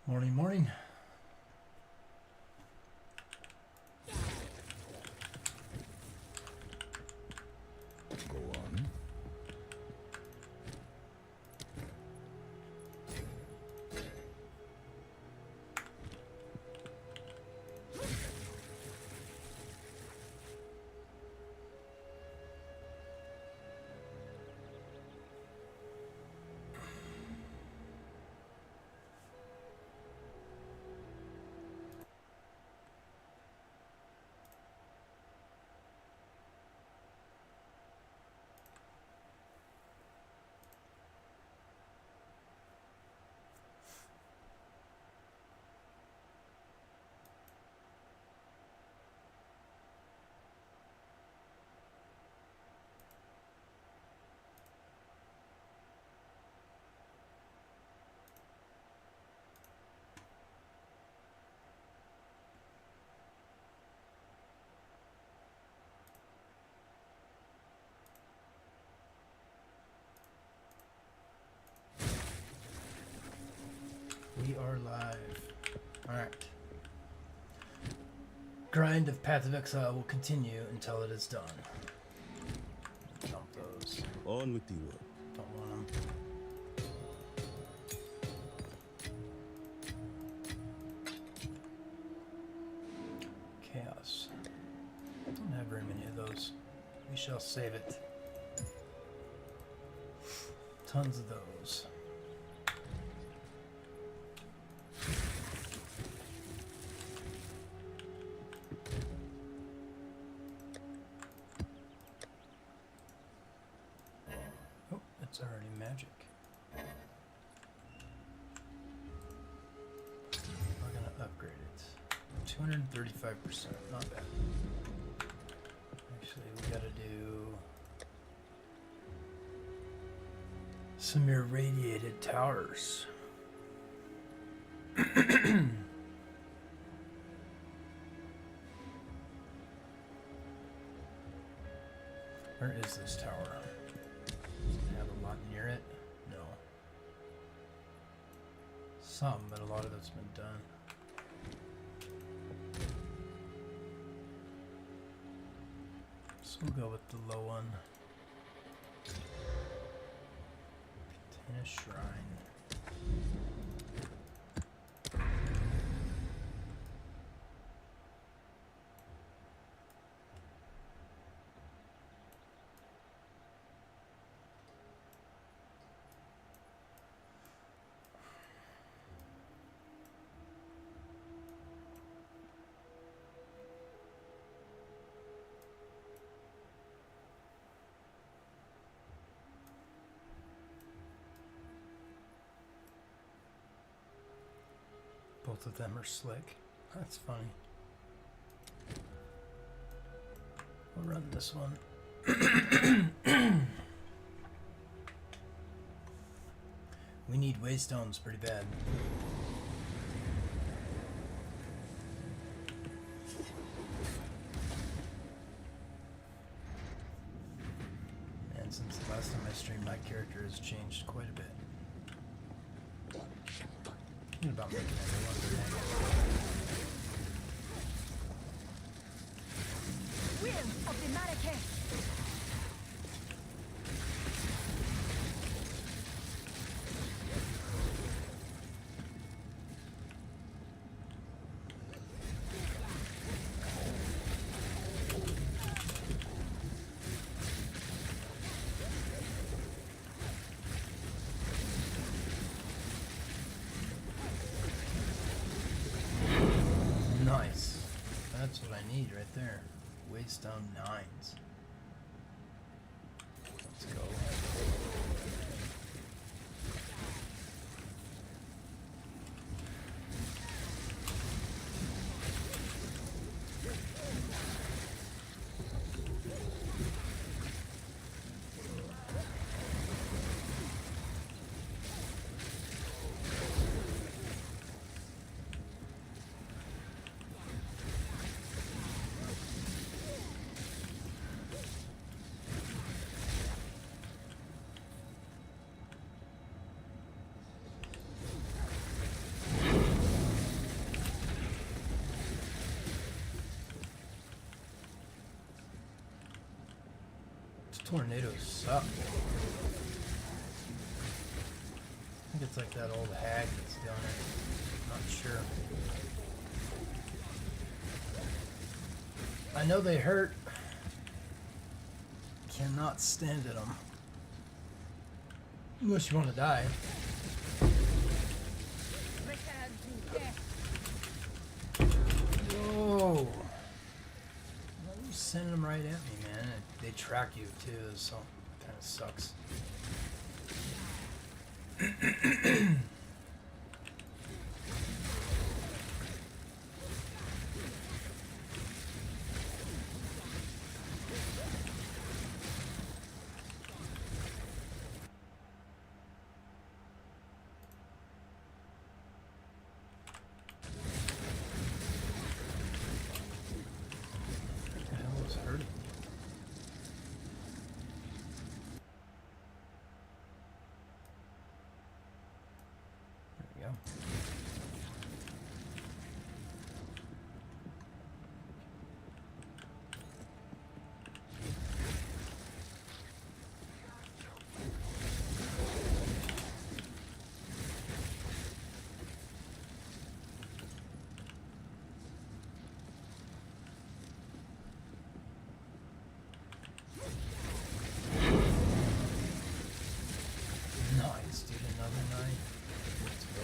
Morning, morning. Go on. We are live. Alright. Grind of Path of Exile will continue until it is done. Dump those. On with the work. Don't want them. Chaos. Don't have very many of those. We shall save it. Tons of those. Oh, it's already magic. We're gonna upgrade it. 235%, not bad. Actually, we gotta do some irradiated towers. Where is this tower? Does it have a lot near it? No. Some, but a lot of it's been done. So we'll go with the low one. Contain a shrine. Both of them are slick. That's funny. We'll run this one. We need waystones pretty bad. And since the last time I streamed, my character has changed quite a bit. Thinking about making everyone Will of the Marrakech. Nice. That's what I need right there. Waystone 9s. Let's go. tornadoes suck. I think it's like that old hag that's doing it. Not sure. I know they hurt. Cannot stand at them. Unless you want to die. Return to death. Whoa. Why are you sending them right at me, man? They track you too, so it kind of sucks. What the hell is hurting? There we go. Nice, dude. Another knife. Let's go.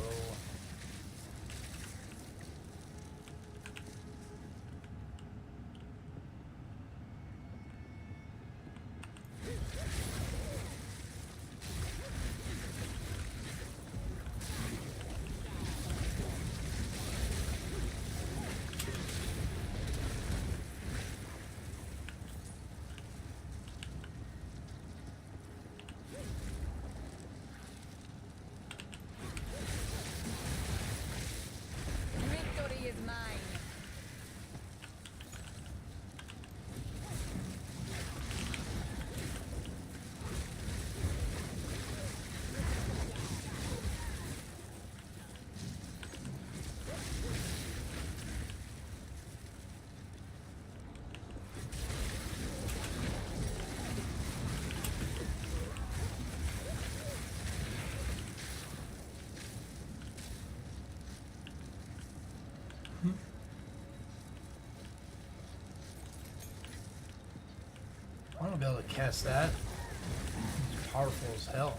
Victory is mine. I want to be able to cast that. It's powerful as hell.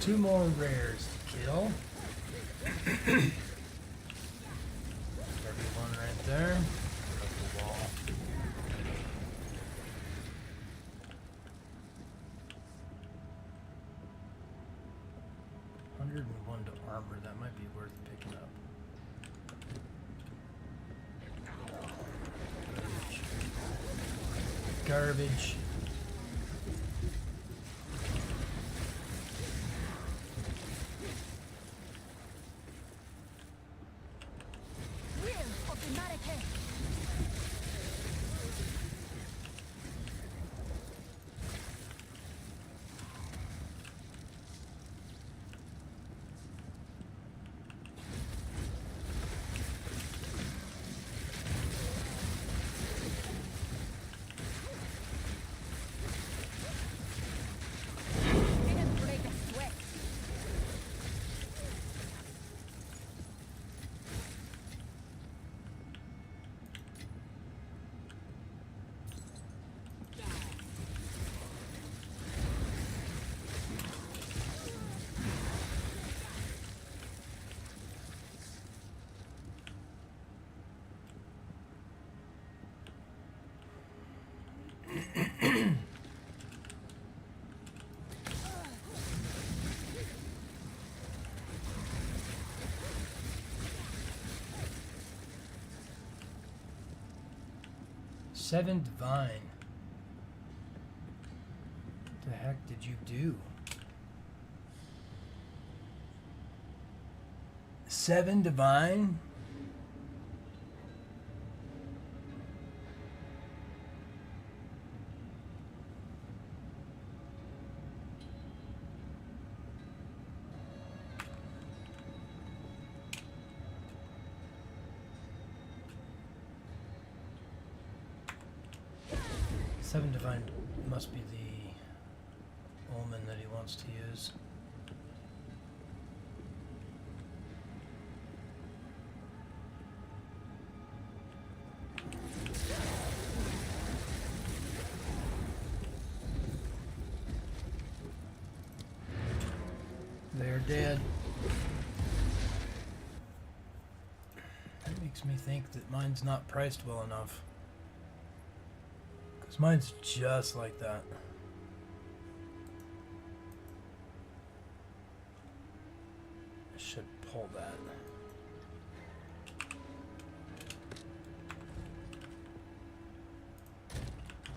Two more rares to kill. Everyone right there. Up the wall. $101 to armor. That might be worth picking up. Garbage. Will of the Marrakech. Didn't break a sweat. 7 divine. What the heck did you do? 7 divine? Seven divine must be the omen that he wants to use. They're dead. That makes me think that mine's not priced well enough. Because mine's just like that. I should pull that.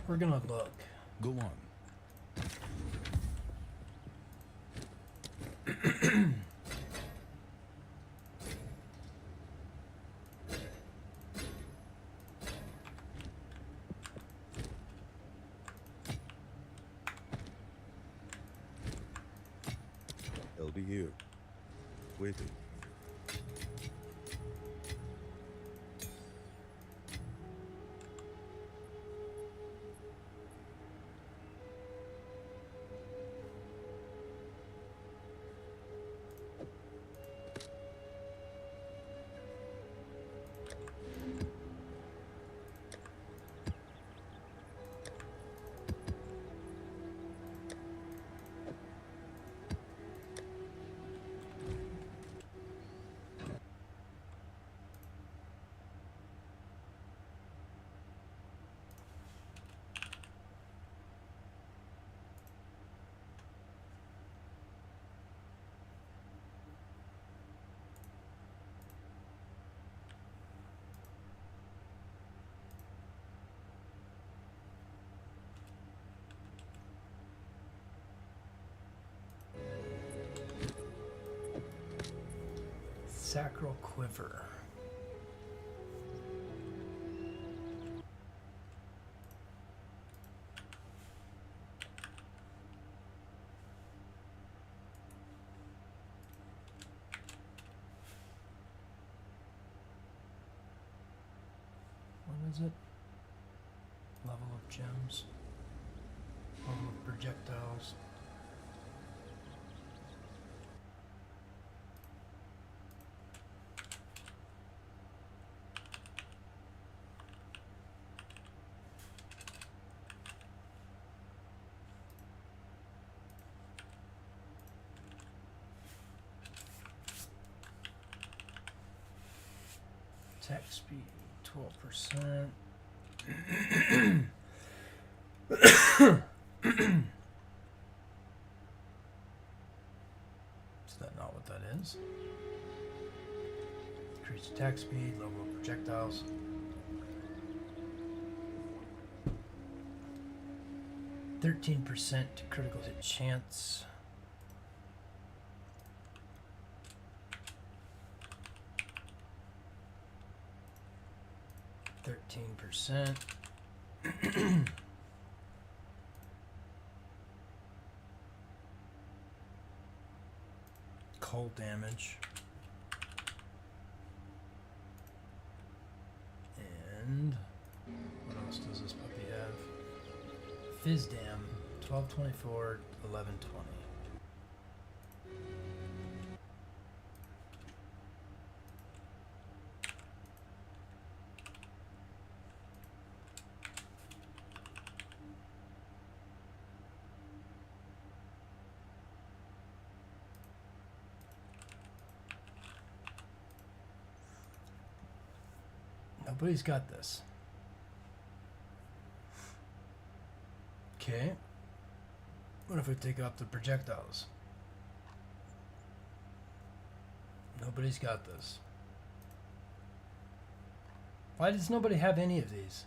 We're gonna look. Go on. They'll be here. Waiting. Sacral quiver. What is it? Level of gems. Level of projectiles. Attack speed 12%. Is that not what that is? Increase attack speed, level of projectiles. %13% to critical hit chance. %13%. Cold damage. And what else does this puppy have? Fizdam, 1224, 1120. Nobody's got this. Okay. What if we take out the projectiles? Nobody's got this. Why does nobody have any of these?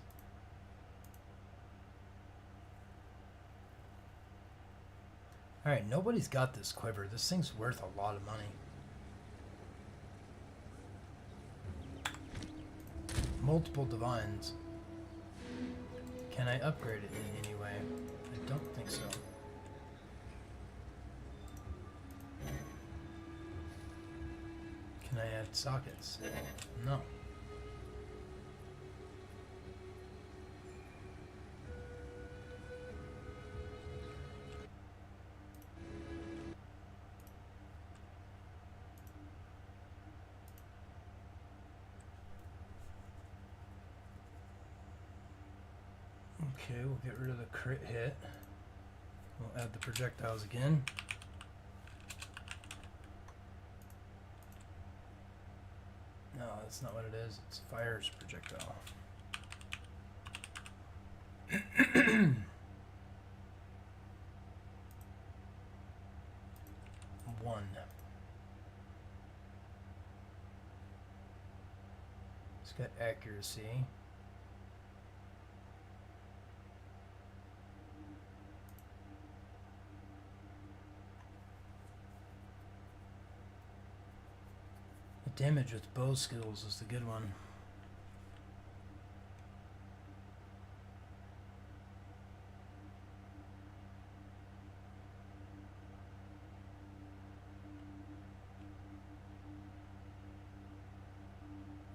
Alright, nobody's got this quiver. This thing's worth a lot of money. Multiple divines. Can I upgrade it in any way? I don't think so. Can I add sockets? No. Okay, we'll get rid of the crit hit. We'll add the projectiles again. No, that's not what it is. It's fire's projectile. One. It's got accuracy. Damage with bow skills is the good one.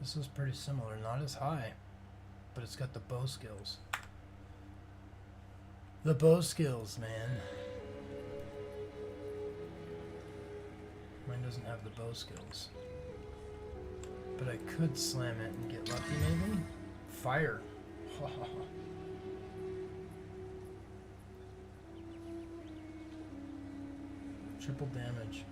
This is pretty similar, not as high, but it's got the bow skills. The bow skills, man. Mine doesn't have the bow skills. But I could slam it and get lucky, maybe? Fire. Triple damage.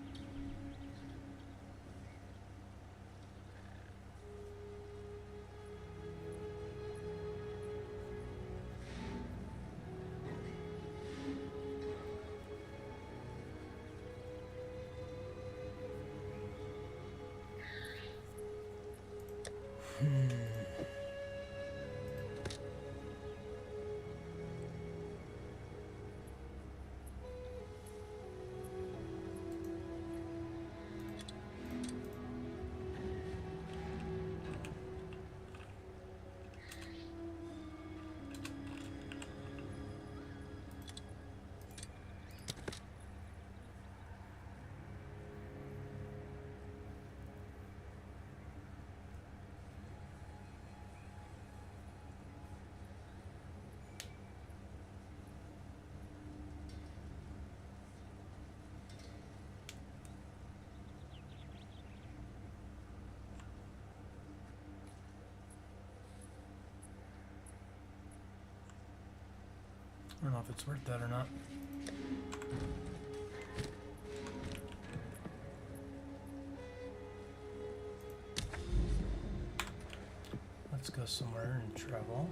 I don't know if it's worth that or not. Let's go somewhere and travel.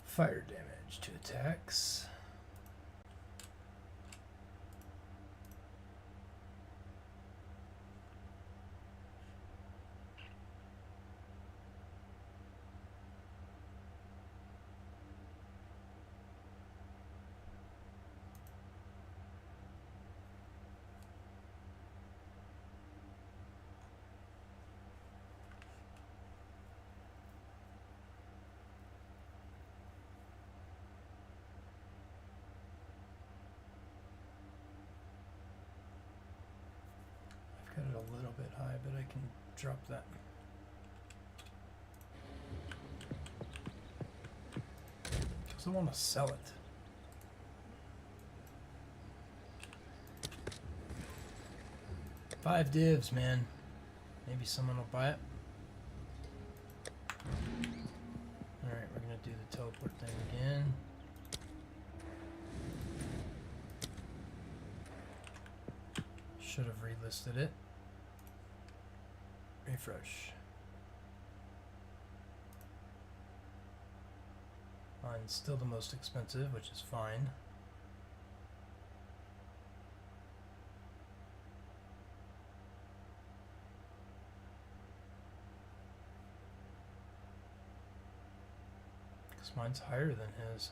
Fire damage to attacks. Got it a little bit high, but I can drop that. Because I want to sell it. Five divs, man. Maybe someone will buy it. do the teleport thing again. Should have relisted it. Refresh. Mine's still the most expensive, which is fine. Because mine's higher than his.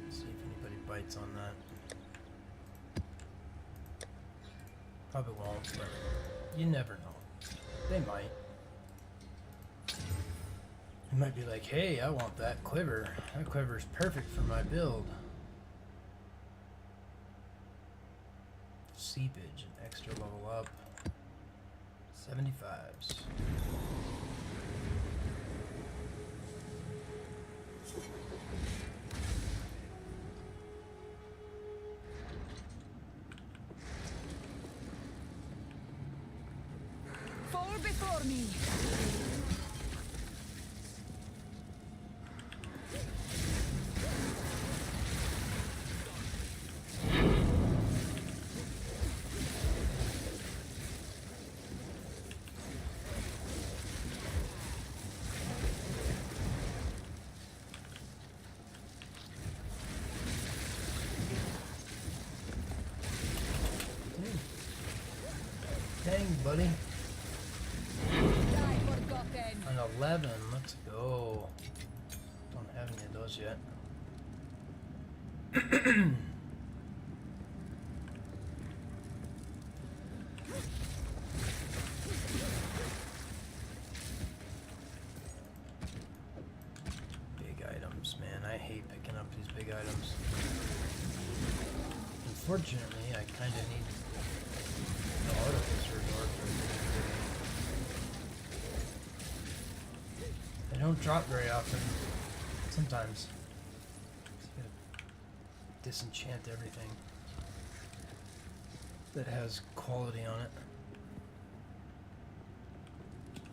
See if anybody bites on that. Probably won't, but you never know. They might. You might be like, hey, I want that quiver. That quiver's perfect for my build. Seepage, an extra level up. 75s. Fall before me. Dang, buddy. Die forgotten. An 11, let's go. Don't have any of those yet. Big items, man. I hate picking up these big items. Unfortunately, I kind of need the Artificer Door for they don't drop very often. Sometimes. Just gotta disenchant everything that has quality on it.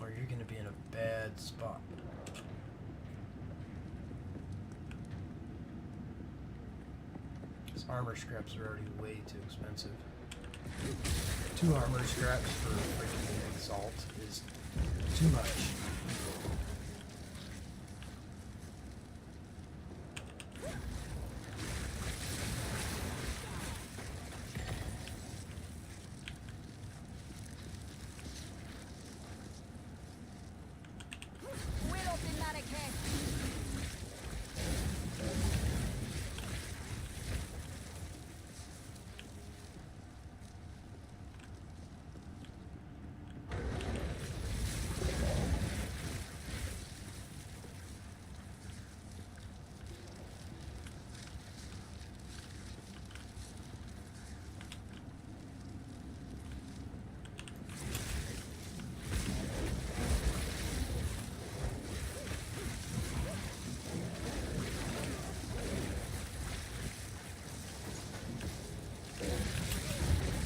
Or you're gonna be in a bad spot. Because armor scraps are already way too expensive. 2 armor scraps for freaking Exalt is too much. Will open that again.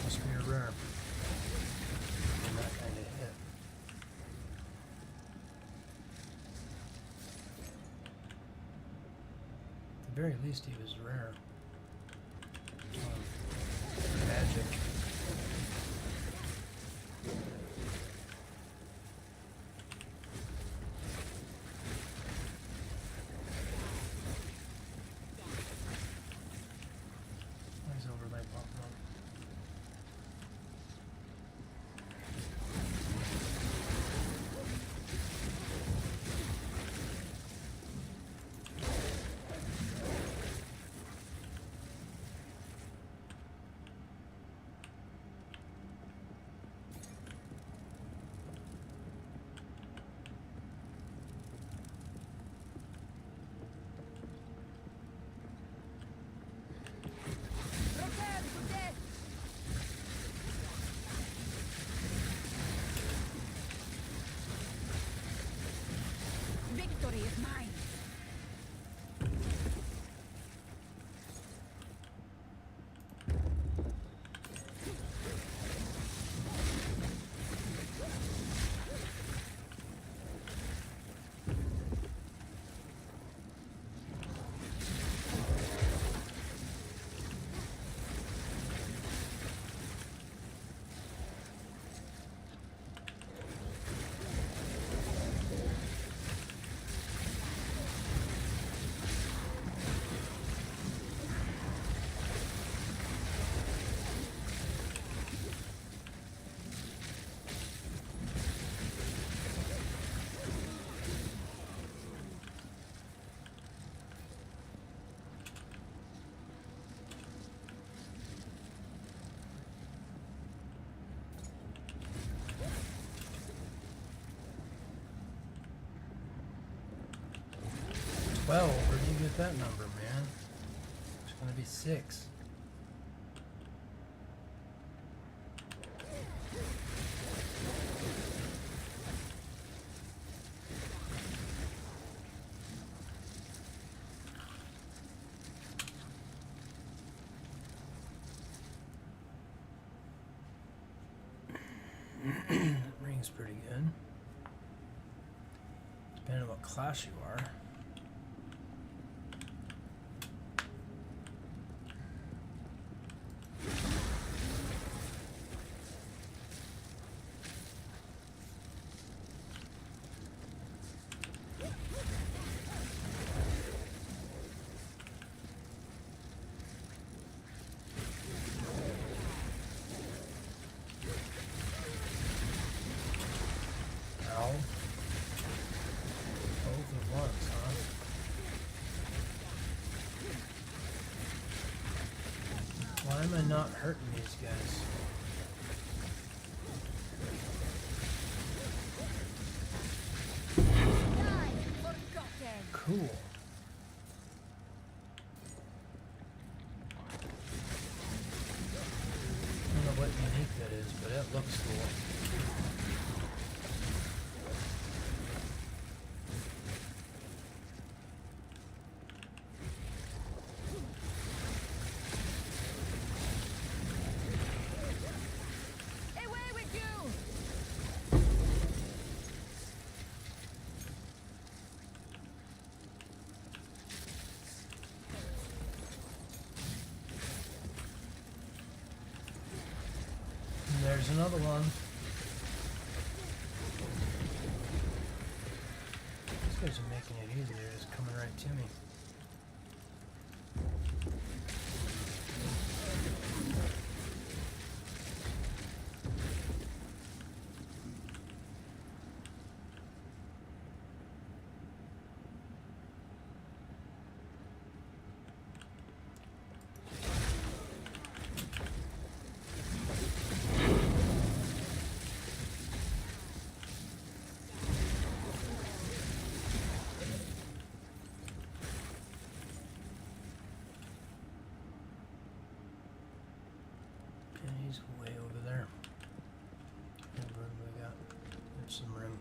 Must be a rare. And that kind of hit. At the very least, he was rare. Magic. Why is overlay popping up? is mine. Where do you get that number, man? It's gonna be 6. Ring's pretty good. Depending on what class you are. Ow. Both at once, huh? Why am I not hurting these guys? Die, forgotten. Cool. I don't know what unique that is, but it looks cool. Away with you! And there's another one. These guys are making it easy. They're just coming right to me. Okay, he's way over there. What room do we got? There's some room.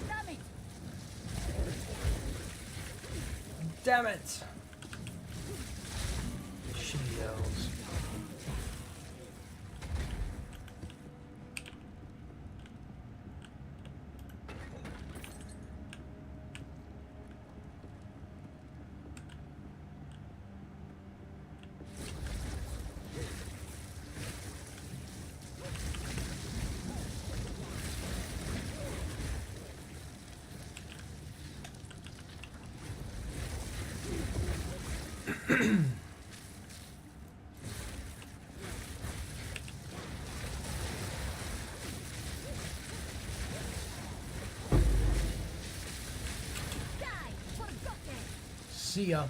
Damn it! Damn it! She yells. Die! Forgotten! See ya.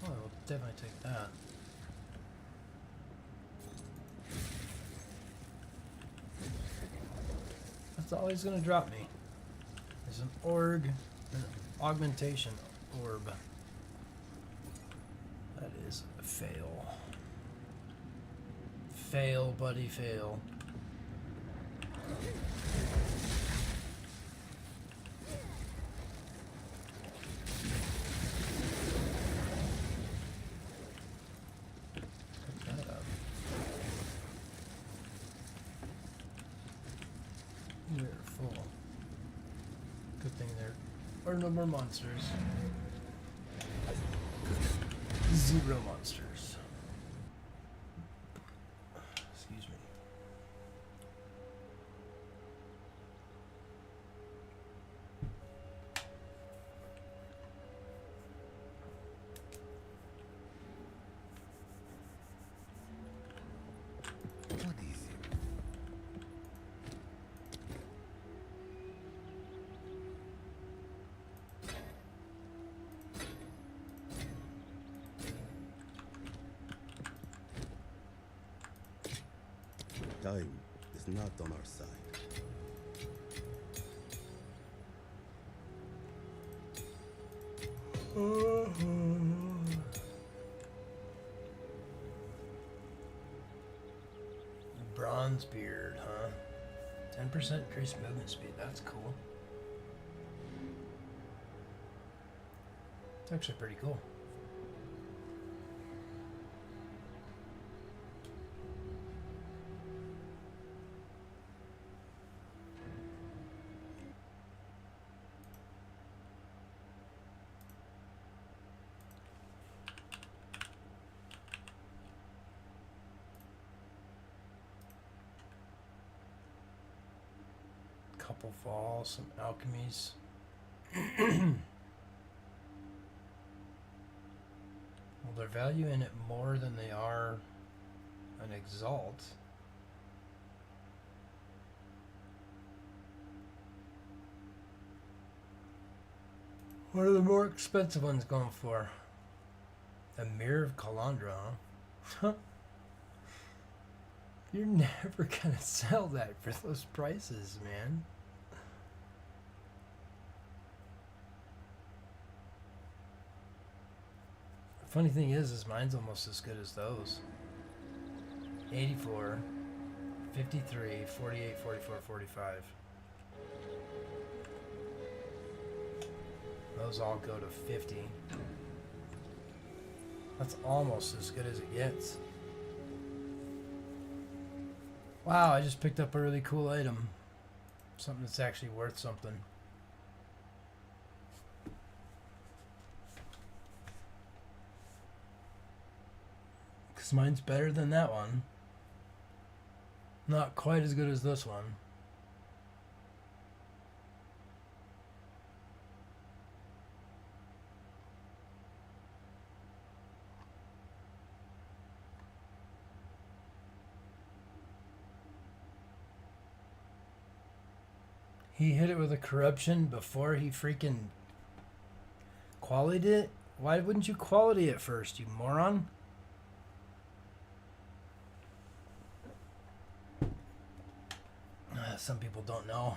Oh, I'll definitely take that. That's all he's gonna drop me. Is an an augmentation orb. That is a fail. Fail, buddy, fail. Pick that up. You're full. Good thing there are no more monsters. 0 monsters. Excuse me. What is it? Time is not on our side. Bronze beard, huh? 10% increased movement speed. That's cool. It's actually pretty cool. Couple falls, some alchemies. Well, they're valuing it more than they are an exalt. What are the more expensive ones going for? A Mirror of Calandra, huh? You're never gonna sell that for those prices, man. Funny thing is mine's almost as good as those. 84, 53, 48, 44, 45. Those all go to 50. That's almost as good as it gets. Wow, I just picked up a really cool item. Something that's actually worth something. Because mine's better than that one. Not quite as good as this one. He hit it with a corruption before he freaking quality'd it? Why wouldn't you quality it first, you moron? Some people don't know.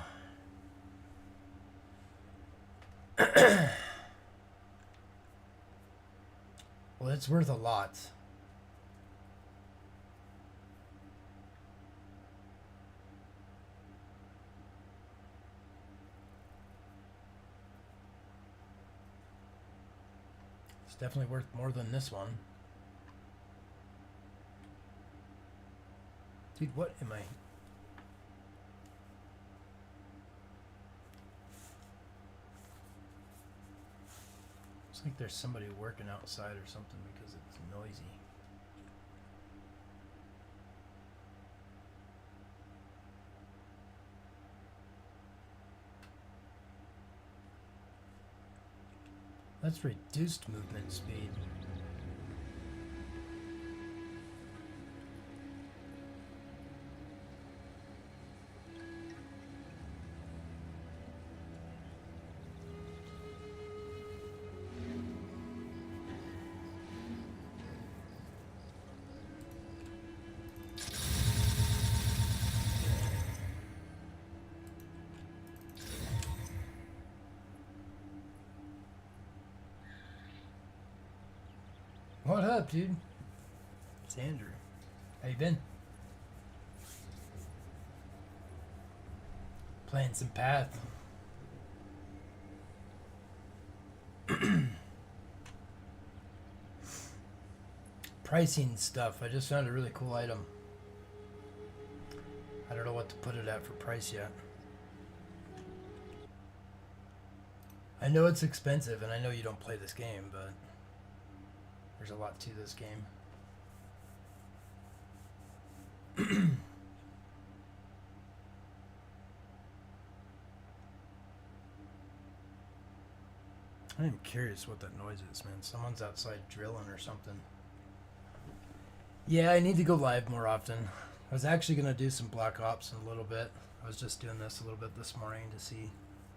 Well, it's worth a lot. It's definitely worth more than this one. Dude, what am I... Looks like there's somebody working outside or something because it's noisy. That's reduced movement speed. What up, dude? It's Andrew. How you been? Playing some Path. Pricing stuff. I just found a really cool item. I don't know what to put it at for price yet. I know it's expensive, and I know you don't play this game, but there's a lot to this game. I am curious what that noise is, man. Someone's outside drilling or something. Yeah, I need to go live more often. I was actually going to do some Black Ops in a little bit. I was just doing this a little bit this morning to see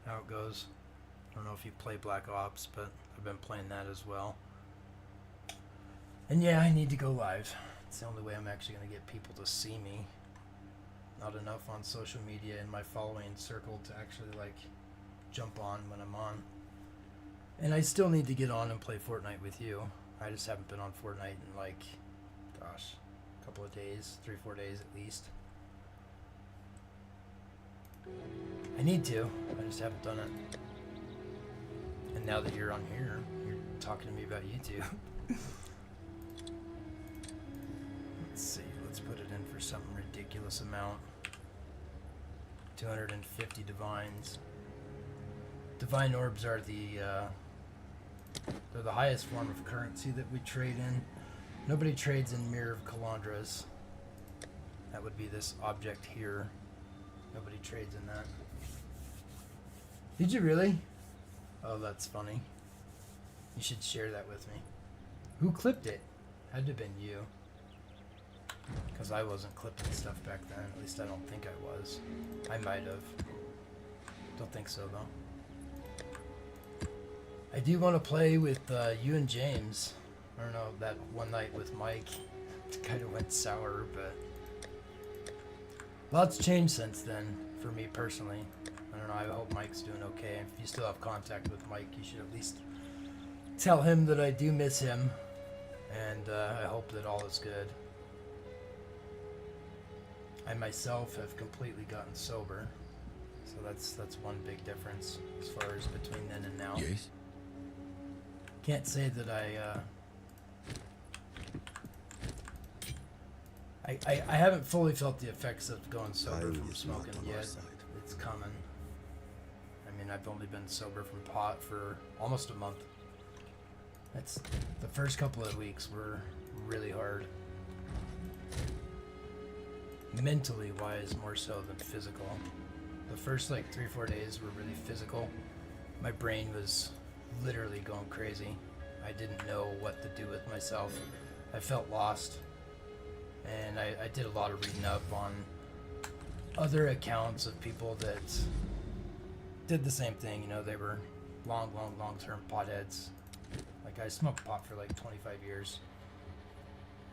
how it goes. I don't know if you play Black Ops, but I've been playing that as well. And yeah, I need to go live. It's the only way I'm actually going to get people to see me. Not enough on social media in my following circle to actually like jump on when I'm on. And I still need to get on and play Fortnite with you. I just haven't been on Fortnite in like, gosh, a couple of days, 3-4 days at least. I need to, I just haven't done it. And now that you're on here, you're talking to me about YouTube. Let's see, let's put it in for something ridiculous amount. 250 divines. Divine orbs are they're the highest form of currency that we trade in. Nobody trades in Mirror of Calandras. That would be this object here. Nobody trades in that. Did you really? Oh, that's funny. You should share that with me. Who clipped it? Had to have been you. Because I wasn't clipping stuff back then. At least I don't think I was. I might have. Don't think so, though. I do want to play with you and James. I don't know, that one night with Mike kind of went sour, but lots changed since then for me personally. I don't know, I hope Mike's doing okay. If you still have contact with Mike, you should at least tell him that I do miss him, and I hope that all is good. I myself have completely gotten sober, so that's one big difference as far as between then and now. Yes? Can't say that I haven't fully felt the effects of going sober Time from is not smoking on our yet. side. It's coming. I mean, I've only been sober from pot for almost a month. That's the first couple of weeks were really hard. Mentally wise, more so than physical. The first like 3-4 days were really physical. My brain was literally going crazy. I didn't know what to do with myself. I felt lost. And I did a lot of reading up on other accounts of people that did the same thing. You know, they were long-term potheads. Like, I smoked pot for like 25 years.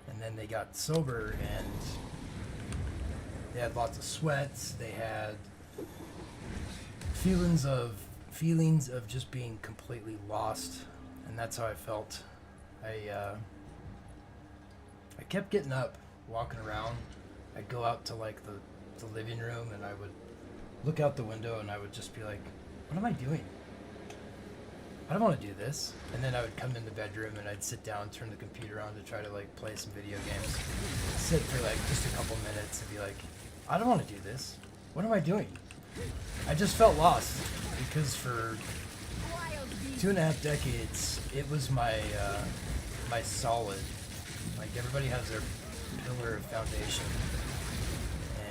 And then they got sober and they had lots of sweats. They had feelings of just being completely lost, and that's how I felt. I kept getting up, walking around. I'd go out to like the living room, and I would look out the window, and I would just be like, "What am I doing? I don't want to do this." And then I would come in the bedroom, and I'd sit down, turn the computer on to try to like play some video games, sit for like just a couple minutes, and be like, "I don't want to do this. What am I doing?" I just felt lost because for 2.5 decades, it was my my solid. Like, everybody has their pillar of foundation,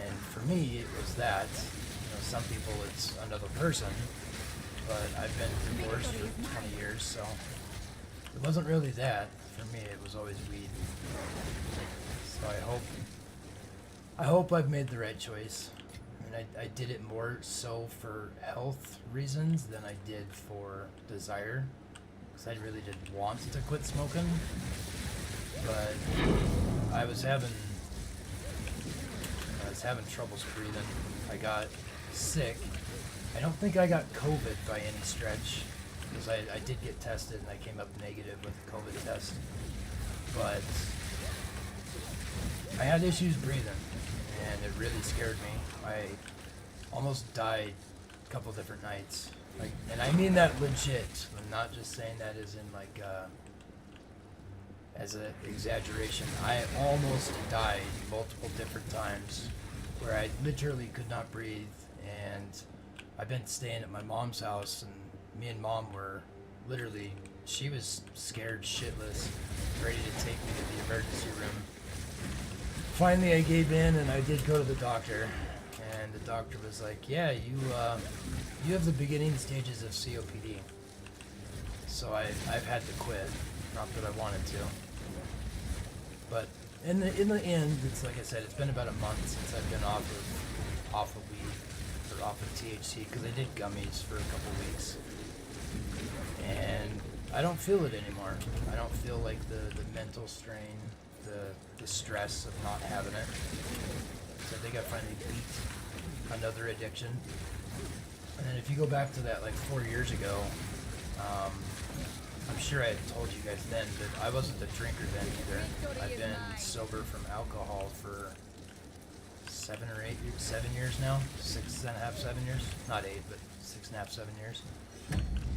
and for me, it was that. You know, some people it's another person, but I've been divorced for 20 years, so it wasn't really that. For me, it was always weed. So I hope I've made the right choice. I mean, I did it more so for health reasons than I did for desire, because I really did want to quit smoking, but I was having troubles breathing. I got sick. I don't think I got COVID by any stretch, because I did get tested and I came up negative with the COVID test. But I had issues breathing, and it really scared me. I almost died a couple different nights. Like, and I mean that legit. I'm not just saying that as in like as an exaggeration. I almost died multiple different times where I literally could not breathe, and I've been staying at my mom's house, and me and mom were literally, she was scared shitless, ready to take me to the emergency room. Finally I gave in and I did go to the doctor, and the doctor was like, yeah, you have the beginning stages of COPD. So I've had to quit. Not that I wanted to. But in the end, it's like I said, it's been about a month since I've been off of weed, or off of THC, because I did gummies for a couple weeks. And I don't feel it anymore. I don't feel like the mental strain, the stress of not having it. So I think I finally beat another addiction. And then if you go back to that like 4 years ago, I'm sure I had told you guys then, but I wasn't a drinker then either. I've been sober from alcohol for 7 years now. 6.5, 7 years. Not 8, but 6.5, 7 years.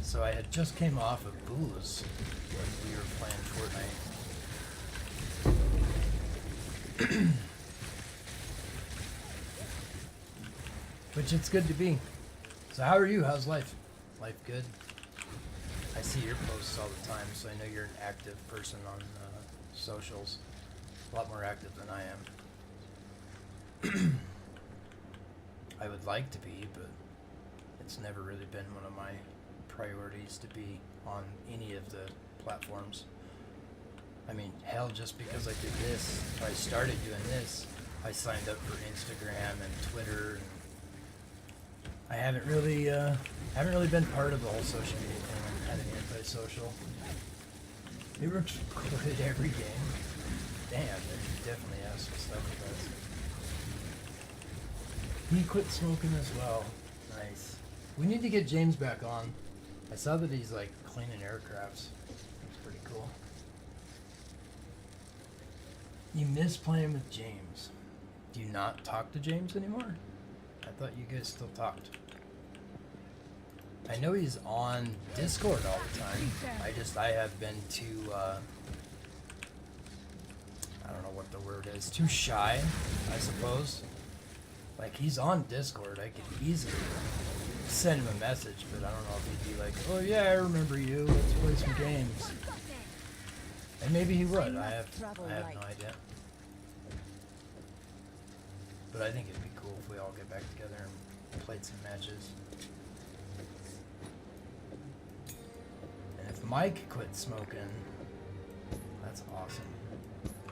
So I had just came off of booze when we were playing Fortnite. Which it's good to be. So how are you? How's life? Life good? I see your posts all the time, so I know you're an active person on socials. A lot more active than I am. I would like to be, but it's never really been one of my priorities to be on any of the platforms. I mean, hell, just because I did this, if I started doing this, I signed up for Instagram and Twitter, and I haven't really been part of the whole social media thing. I'm kind of antisocial. It works good every game. Damn, they definitely have some stuff with us. He quit smoking as well. Nice. We need to get James back on. I saw that he's like cleaning aircrafts. That's pretty cool. You miss playing with James. Do you not talk to James anymore? I thought you guys still talked. I know he's on Discord all the time. I have been too, I don't know what the word is, too shy, I suppose. Like, he's on Discord, I could easily send him a message, but I don't know if he'd be like, oh yeah, I remember you, let's play some games. And maybe he would, I have no idea. But I think it'd be cool if we all get back together and played some matches. And if Mike quit smoking, that's awesome.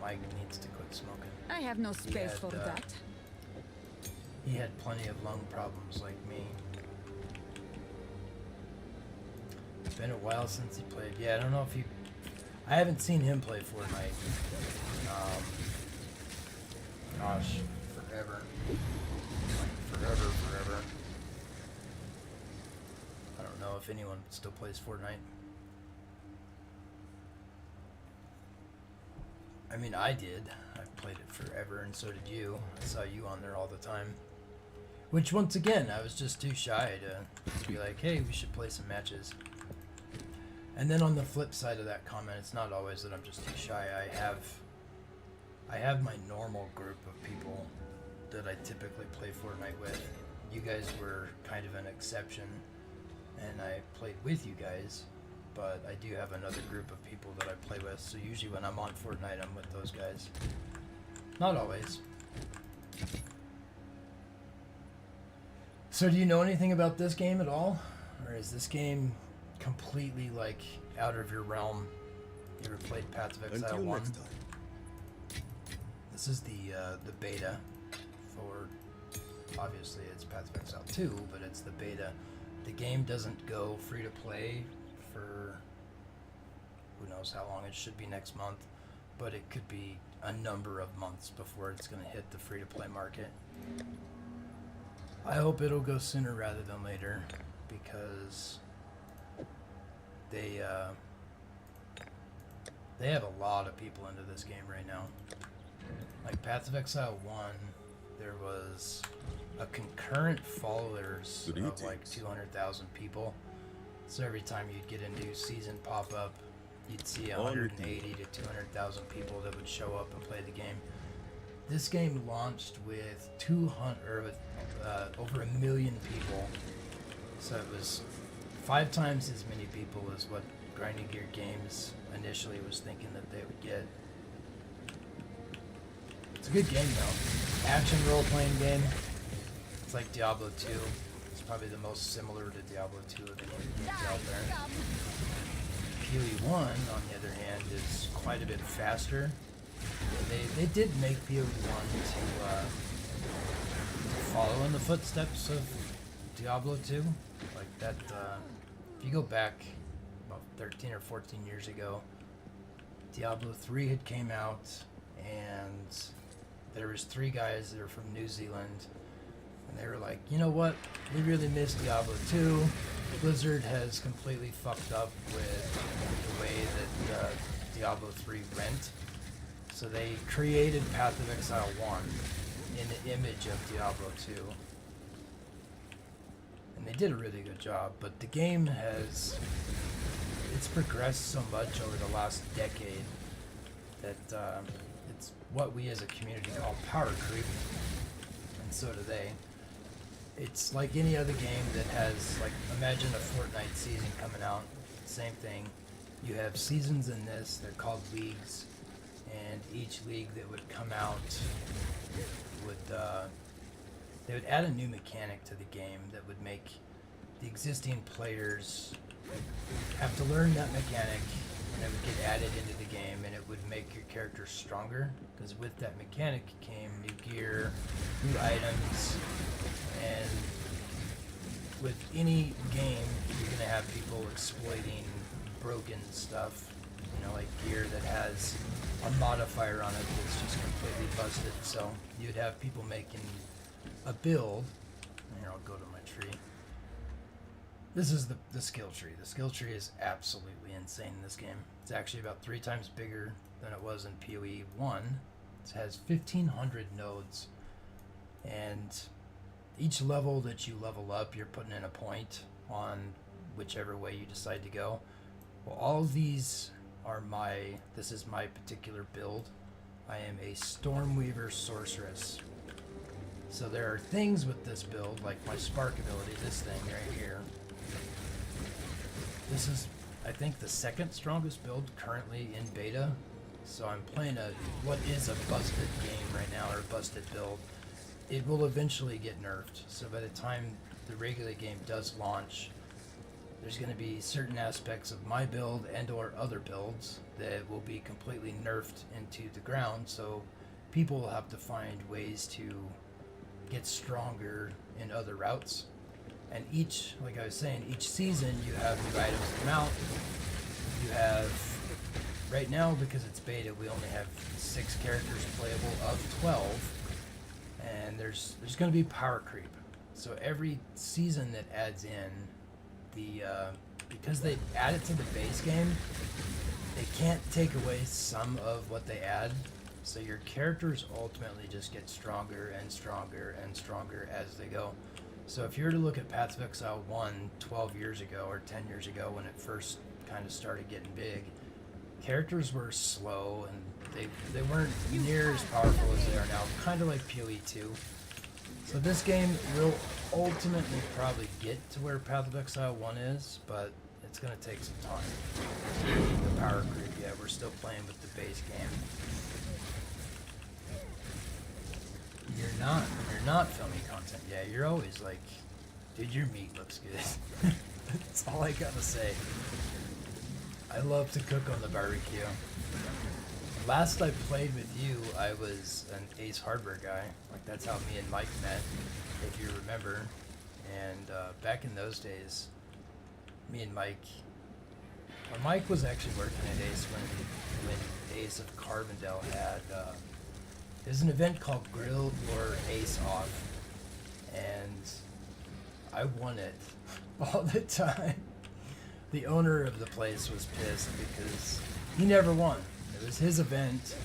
Mike needs to quit smoking. I have no space for that. He had plenty of lung problems like me. It's been a while since he played. Yeah, I don't know if he... I haven't seen him play Fortnite. Gosh, forever. Like, forever. I don't know if anyone still plays Fortnite. I mean, I did. I've played it forever, and so did you. I saw you on there all the time. Which, once again, I was just too shy to be like, hey, we should play some matches. And then on the flip side of that comment, it's not always that I'm just too shy. I have my normal group of people that I typically play Fortnite with. You guys were kind of an exception, and I played with you guys. But I do have another group of people that I play with, so usually when I'm on Fortnite, I'm with those guys. Not always. So do you know anything about this game at all? or is this game completely like out of your realm? You ever played Path of Exile Until 1? next time. This is the beta for, obviously it's Path of Exile 2, but it's the beta. The game doesn't go free to play for who knows how long. It should be next month, but it could be a number of months before it's going to hit the free to play market. I hope it'll go sooner rather than later, because they have a lot of people into this game right now. Like Path of Exile 1, there was a concurrent followers of like Greetings. 200,000 people. So every time you'd get a new season pop up, you'd see On with 180 to 200,000 people that would show up and play the game. This game launched with over 1 million people. So it was 5 times as many people as what Grinding Gear Games initially was thinking that they would get. It's a good game though. Action role-playing game. It's like Diablo 2. It's probably the most similar to Diablo 2 of any of the games out there. PoE 1, on the other hand, is quite a bit faster. They did make PoE 1 to follow in the footsteps of Diablo 2. Like that, if you go back about 13 or 14 years ago, Diablo 3 had came out, and there was 3 guys that are from New Zealand, and they were like, you know what, we really miss Diablo 2. Blizzard has completely fucked up with the way that Diablo 3 went. So they created Path of Exile 1 in the image of Diablo 2. And they did a really good job, but the game it's progressed so much over the last decade that it's what we as a community call power creep, and so do they. It's like any other game that has, like, imagine a Fortnite season coming out, same thing. You have seasons in this, they're called leagues, and each league that would come out would, they would add a new mechanic to the game that would make the existing players have to learn that mechanic, and it would get added into the game, and it would make your character stronger, because with that mechanic came new gear, new items, and with any game, you're going to have people exploiting broken stuff, you know, like gear that has a modifier on it that's just completely busted. So you'd have people making a build. Here, I'll go to my tree. This is the skill tree. The skill tree is absolutely insane in this game. It's actually about 3 times bigger than it was in PoE 1. It has 1,500 nodes, and each level that you level up, you're putting in a point on whichever way you decide to go. Well, all of these are this is my particular build. I am a Stormweaver Sorceress. So there are things with this build, like my Spark ability, this thing right here. This is, I think, the 2nd strongest build currently in beta. So I'm playing what is a busted game right now, or a busted build. It will eventually get nerfed. So by the time the regular game does launch, there's going to be certain aspects of my build and or other builds that will be completely nerfed into the ground. So people will have to find ways to get stronger in other routes. And each, like I was saying, each season you have new items come out. You have, right now, because it's beta, we only have 6 characters playable of 12. And there's going to be power creep. So every season that adds in, because they add it to the base game, they can't take away some of what they add. So your characters ultimately just get stronger and stronger and stronger as they go. So if you were to look at Path of Exile 1 12 years ago or 10 years ago when it first kind of started getting big, characters were slow and they weren't near as powerful as they are now, kind of like PoE 2. So this game will ultimately probably get to where Path of Exile 1 is, but it's going to take some time. The power creep, yeah, we're still playing with the base game. You're not filming content, yeah, you're always like, dude, your meat looks good. That's all I gotta say. I love to cook on the barbecue. Last I played with you, I was an Ace Hardware guy. Like, that's how me and Mike met, if you remember. And back in those days, me and Mike... Well, Mike was actually working at Ace when Ace of Carbondale had... there's an event called Grill or Ace Off. And I won it all the time. The owner of the place was pissed because he never won. It was his event,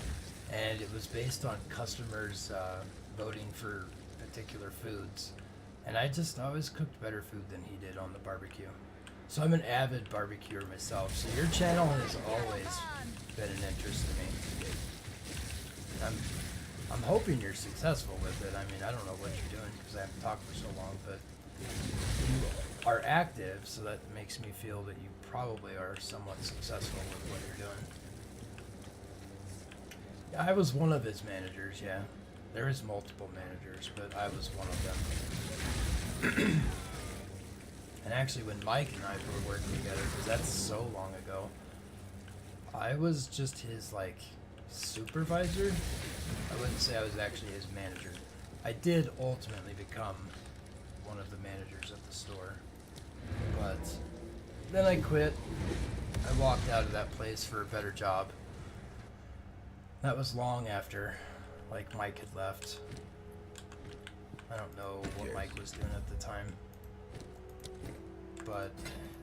and it was based on customers voting for particular foods. And I just always cooked better food than he did on the barbecue. So I'm an avid barbecuer myself. So your channel has always been an interest to me. I'm hoping you're successful with it. I mean, I don't know what you're doing because I haven't talked for so long, but you are active, so that makes me feel that you probably are somewhat successful with what you're doing. I was one of his managers, yeah. There is multiple managers, but I was one of them. And actually, when Mike and I were working together, because that's so long ago, I was just his, like, supervisor. I wouldn't say I was actually his manager. I did ultimately become one of the managers at the store. But then I quit. I walked out of that place for a better job. That was long after, like, Mike had left. I don't know what Mike was doing at the time. But,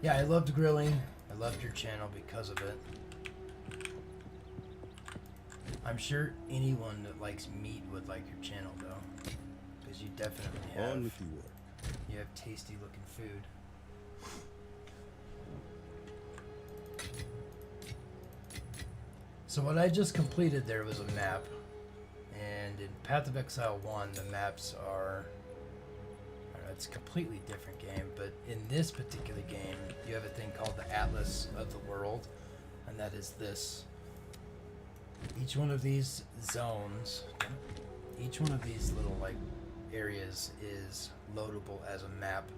yeah, I loved grilling. I loved your channel because of it. I'm sure anyone that likes meat would like your channel, though. Because you definitely you have tasty looking food. So what I just completed there was a map, and in Path of Exile 1, the maps are, I don't know, it's a completely different game, but in this particular game, you have a thing called the Atlas of the World, and that is this. Each one of these zones, each one of these little, like, areas is loadable as a map,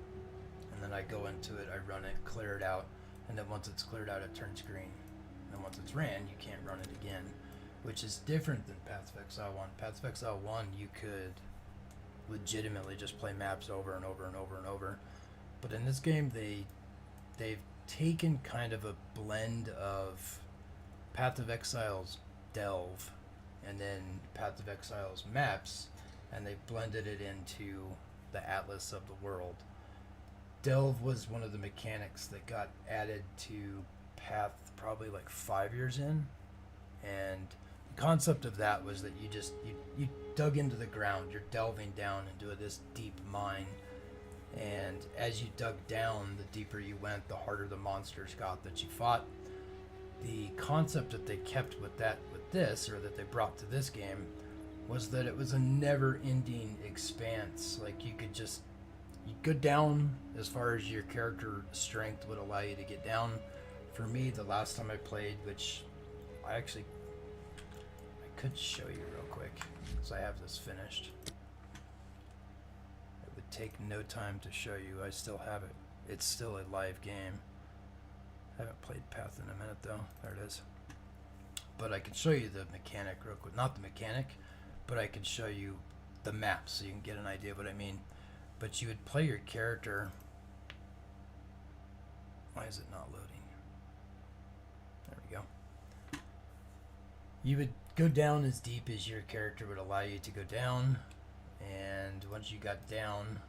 and then I go into it, I run it, clear it out, and then once it's cleared out, it turns green. And once it's ran, you can't run it again, which is different than Path of Exile 1. Path of Exile 1, you could legitimately just play maps over and over and over and over. But in this game, they've taken kind of a blend of Path of Exile's Delve and then Path of Exile's maps, and they blended it into the Atlas of the World. Delve was one of the mechanics that got added to Path probably like 5 years in, and the concept of that was that you dug into the ground, you're delving down into this deep mine, and as you dug down, the deeper you went, the harder the monsters got that you fought. The concept that they kept with this, or that they brought to this game, was that it was a never-ending expanse. Like, you go down as far as your character strength would allow you to get down. For me, the last time I played, which I could show you real quick, because I have this finished. It would take no time to show you. I still have it. It's still a live game. I haven't played Path in a minute, though. There it is. But I could show you the mechanic real quick. Not the mechanic, but I could show you the map so you can get an idea of what I mean. But you would play your character. Why is it not loading? There we go. You would go down as deep as your character would allow you to go down, and once you got down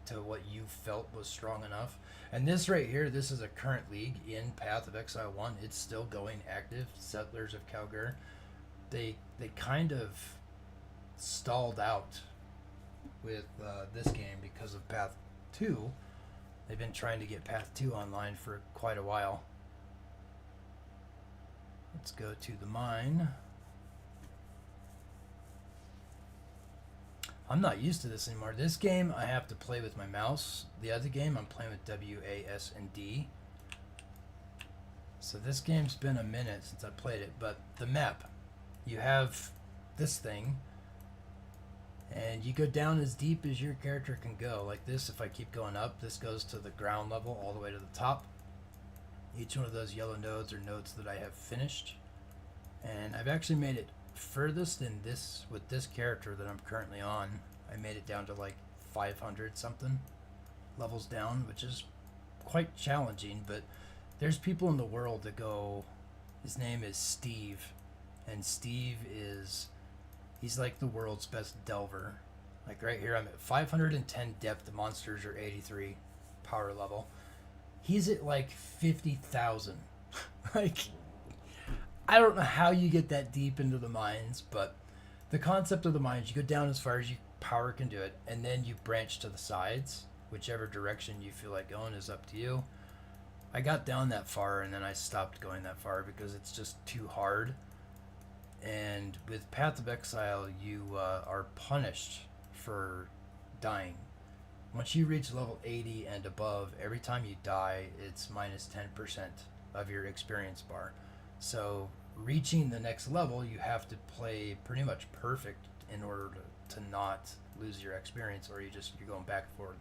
to what you felt was strong enough. And this right here, this is a current league in Path of Exile 1. It's still going active. Settlers of Kalgur. They kind of stalled out with this game because of Path 2. They've been trying to get Path 2 online for quite a while. Let's go to the mine. I'm not used to this anymore. This game I have to play with my mouse. The other game I'm playing with W, A, S, and D. So this game's been a minute since I played it, but the map, you have this thing, And you go down as deep as your character can go. Like this, if I keep going up, this goes to the ground level all the way to the top. Each one of those yellow nodes are nodes that I have finished. And I've actually made it furthest in this, with this character that I'm currently on. I made it down to like 500 something levels down, which is quite challenging, but there's people in the world that go, his name is Steve, and Steve is, he's like the world's best delver. Like right here, I'm at 510 depth, the monsters are 83 power level. He's at like 50,000. Like, I don't know how you get that deep into the mines, but the concept of the mines, you go down as far as you power can do it, and then you branch to the sides. Whichever direction you feel like going is up to you. I got down that far and then I stopped going that far because it's just too hard. And with Path of Exile, you are punished for dying. Once you reach level 80 and above, every time you die, it's minus 10% of your experience bar. So reaching the next level, you have to play pretty much perfect in order to not lose your experience, or you're going back and forth.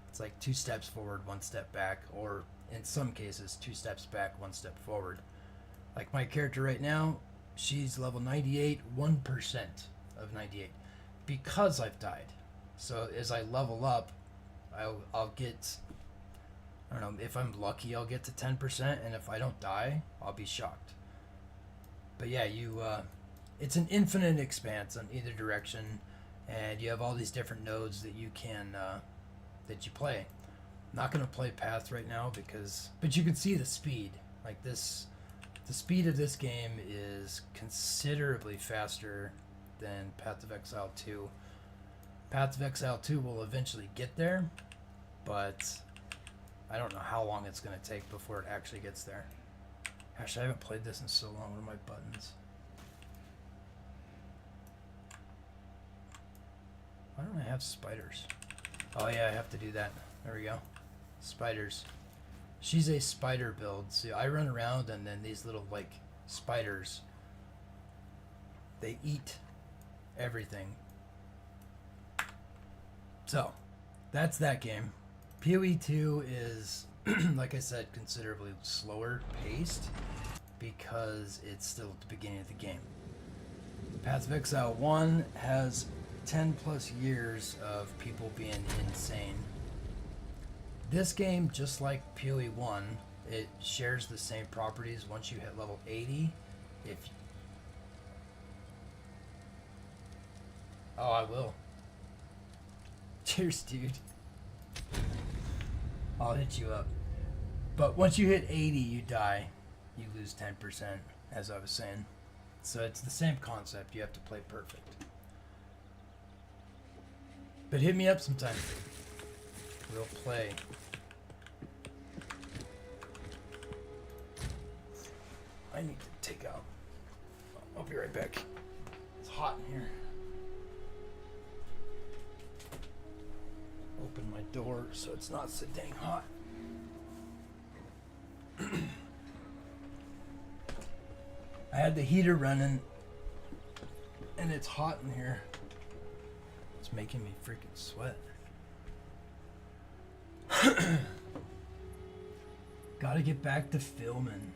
It's like 2 steps forward, 1 step back, or in some cases 2 steps back, 1 step forward. Like my character right now, she's level 98, 1% of 98, because I've died. So as I level up, I'll get, I don't know, if I'm lucky I'll get to 10%, and if I don't die, I'll be shocked. But yeah, it's an infinite expanse on either direction, and you have all these different nodes that you can that you play. I'm not gonna play Path right now but you can see the speed. Like this, the speed of this game is considerably faster than Path of Exile 2. Path of Exile 2 will eventually get there, but I don't know how long it's gonna take before it actually gets there. Gosh, I haven't played this in so long. What are my buttons? Why don't I have spiders? Oh yeah, I have to do that. There we go. Spiders. She's a spider build. See, I run around and then these little like spiders, they eat everything. So, that's that game. PoE 2 is, like I said, considerably slower paced because it's still at the beginning of the game. Path of Exile 1 has 10 plus years of people being insane. This game, just like PoE 1, it shares the same properties. Once you hit level 80, oh, I will. Cheers, dude. I'll hit you up. But once you hit 80, you die. You lose 10%, as I was saying. So it's the same concept. You have to play perfect. But hit me up sometime. We'll play. I need to take out. I'll be right back. It's hot in here. Open my door so it's not so dang hot. I had the heater running and it's hot in here. It's making me freaking sweat. Gotta get back to filming.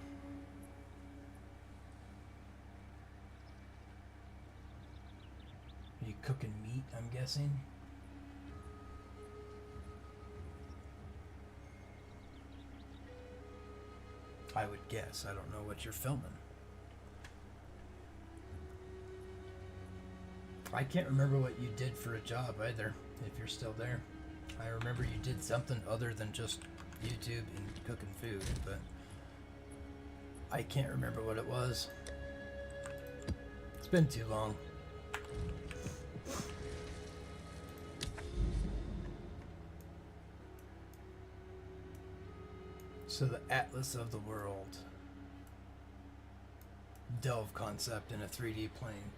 Are you cooking meat, I'm guessing? I would guess. I don't know what you're filming. I can't remember what you did for a job either, if you're still there. I remember you did something other than just YouTube and cooking food, but I can't remember what it was. It's been too long. So the Atlas of the World. Delve concept in a 3D plane.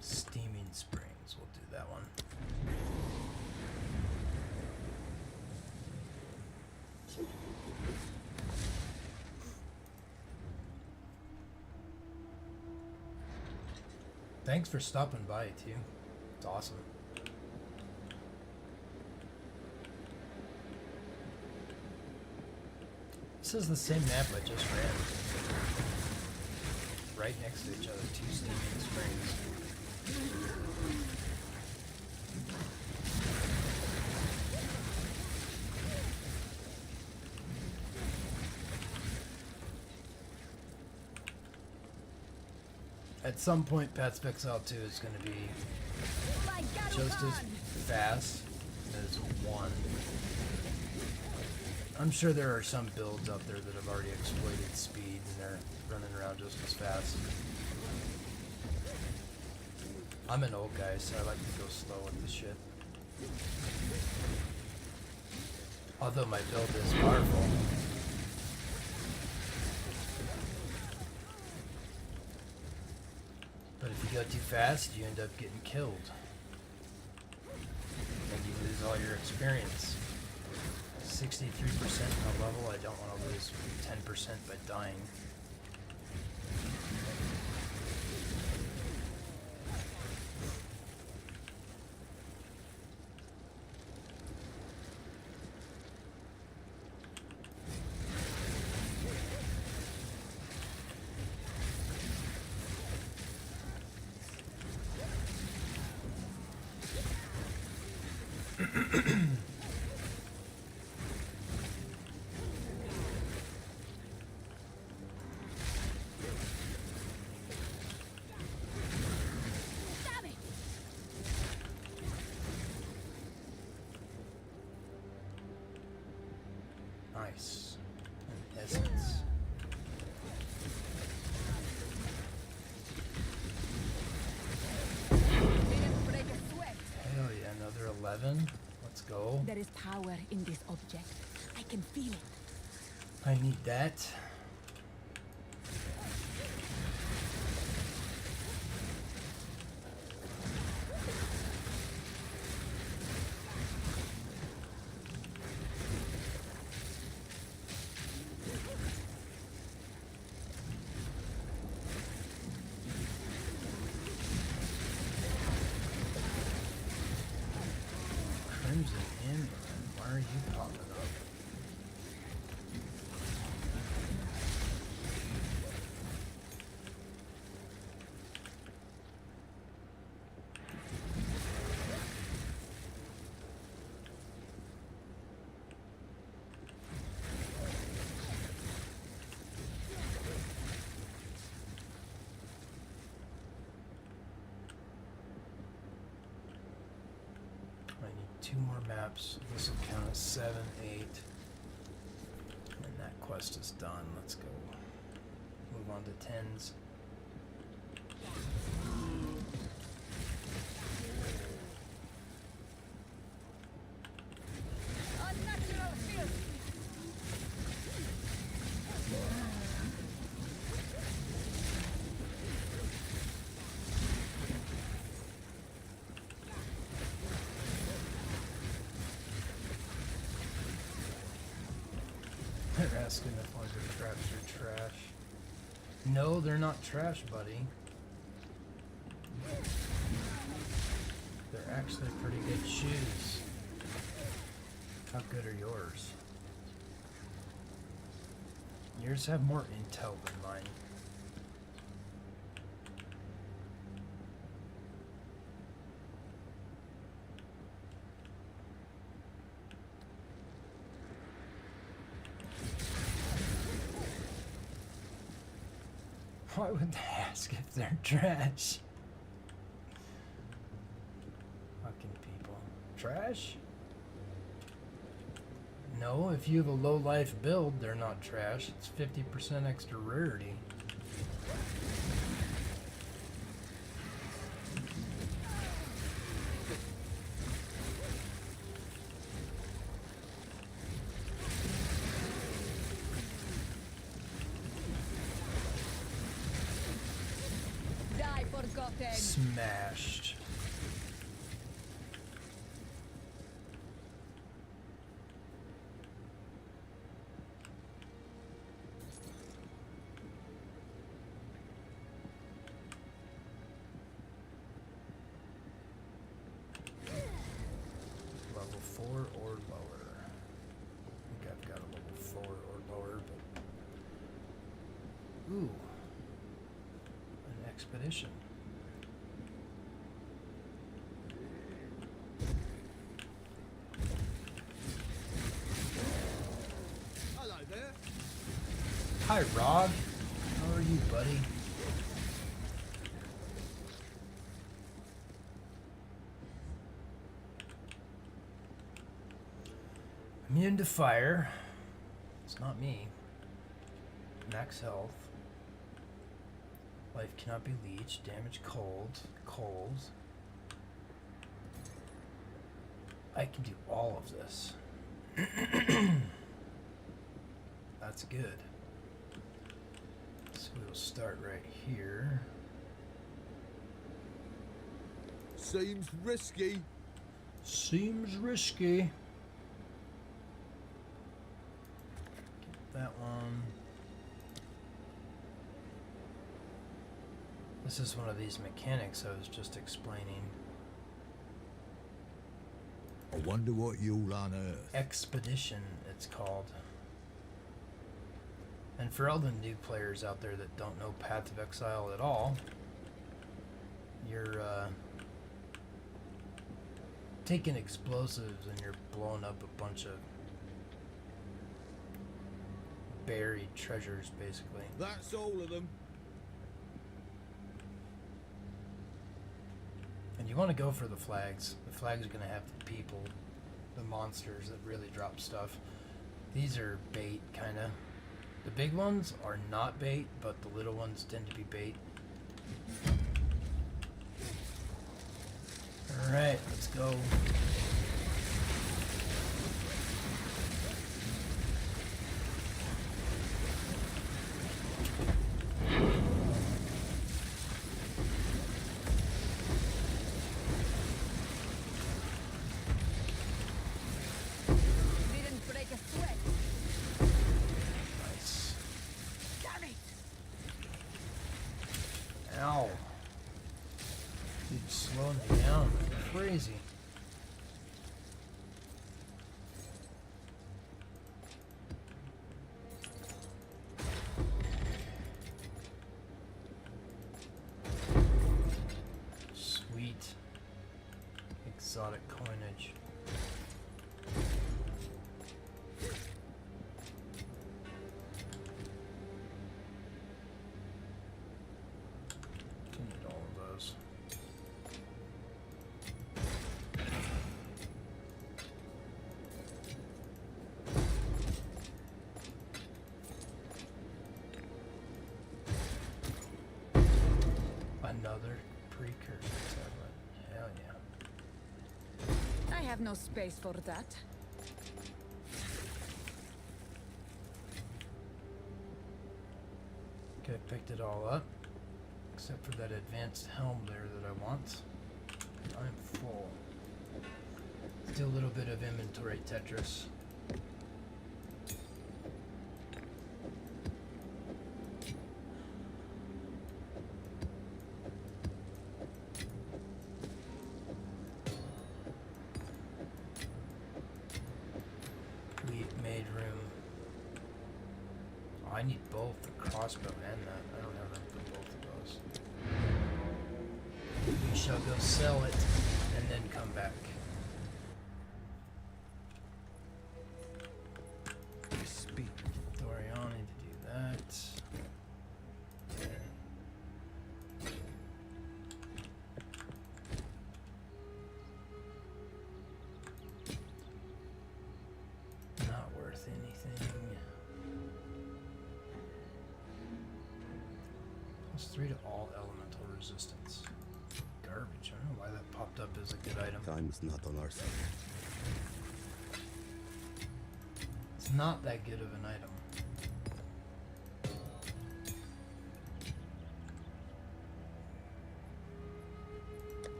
Steaming Springs, we'll do that one. Thanks for stopping by too. It's awesome. This is the same map I just ran. Right next to each other, two steaming springs. At some point, Pat's Pixel 2 is going to be My just as Garuban! fast as 1. I'm sure there are some builds out there that have already exploited speed and they're running around just as fast. I'm an old guy, so I like to go slow with the shit. Although my build is powerful. But if you go too fast, you end up getting killed. And you lose all your experience. 63% on a level, I don't want to lose 10% by dying. Damn it! Nice. An essence. Didn't break a sweat. Hell yeah, another 11. Let's go. There is power in this object. I can feel it. I need that. Crimson Amber. Why are you popping up? I need 2 more maps. This will count as 7, 8. And that quest is done. Let's go. Move on to 10s. Unnatural filth. They're asking if Wonder Traps are trash. No, they're not trash, buddy. They're actually pretty good shoes. How good are yours? Yours have more intel than mine. Why would they ask if they're trash? Fucking people. Trash? No, if you have a low life build, they're not trash. It's 50% extra rarity. Die forgotten. Smashed. or lower. I think I've got a level 4 or lower, but... Ooh. An expedition. Hello there. Hi, Rob. How are you, buddy? Immune to fire. It's not me. Max health. Life cannot be leeched. Damage cold. Coals. I can do all of this. That's good. So we'll start right here. Seems risky. Seems risky. Get that one. This is one of these mechanics I was just explaining. I wonder what you'll unearth. Expedition, it's called. And for all the new players out there that don't know Path of Exile at all, you're taking explosives and you're blowing up a bunch of buried treasures, basically. That's all of them. And you want to go for the flags. The flags are going to have the people, the monsters that really drop stuff. These are bait, kind of. The big ones are not bait, but the little ones tend to be bait. Alright, let's go. Didn't break a sweat. Nice. Damn it! Ow. Dude, slowing me down. Crazy. Sweet. Exotic coinage. Don't need all of those. Another precursor tablet. Hell yeah. I have no space for that. Okay, picked it all up. Except for that advanced helm there that I want. I'm full. Let's do a little bit of inventory Tetris. We made room. Oh, I need both the crossbow and that. I don't have room for both of those. We shall go sell it and then come back. Speak. Doriani to do that. Not worth anything. +3 to all elemental resistance. Garbage. I don't know why that popped up as a good item. Time's not on our side. It's not that good of an item.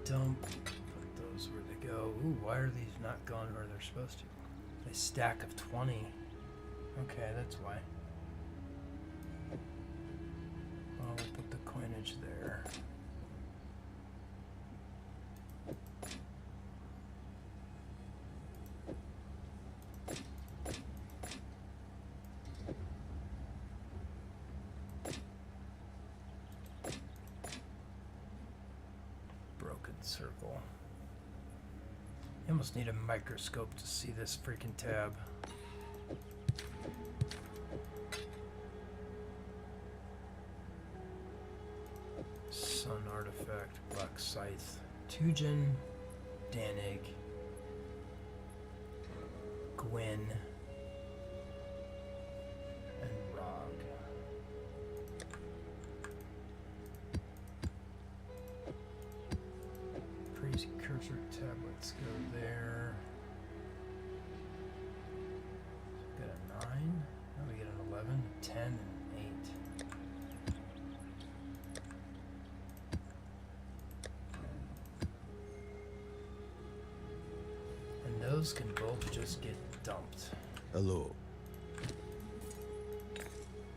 Dump. Put those where they go. Ooh, why are these not going where they're supposed to? A stack of 20. Okay, that's why. Well, we'll put the coinage there. circle. You almost need a microscope to see this freaking tab. Sun artifact, Black Scythe, Tujin, Danig, Gwyn, and Rog. Precursor tablets go there. So we got a 9. Now we get an 11, 10, and 8. And those can both just get dumped. Hello.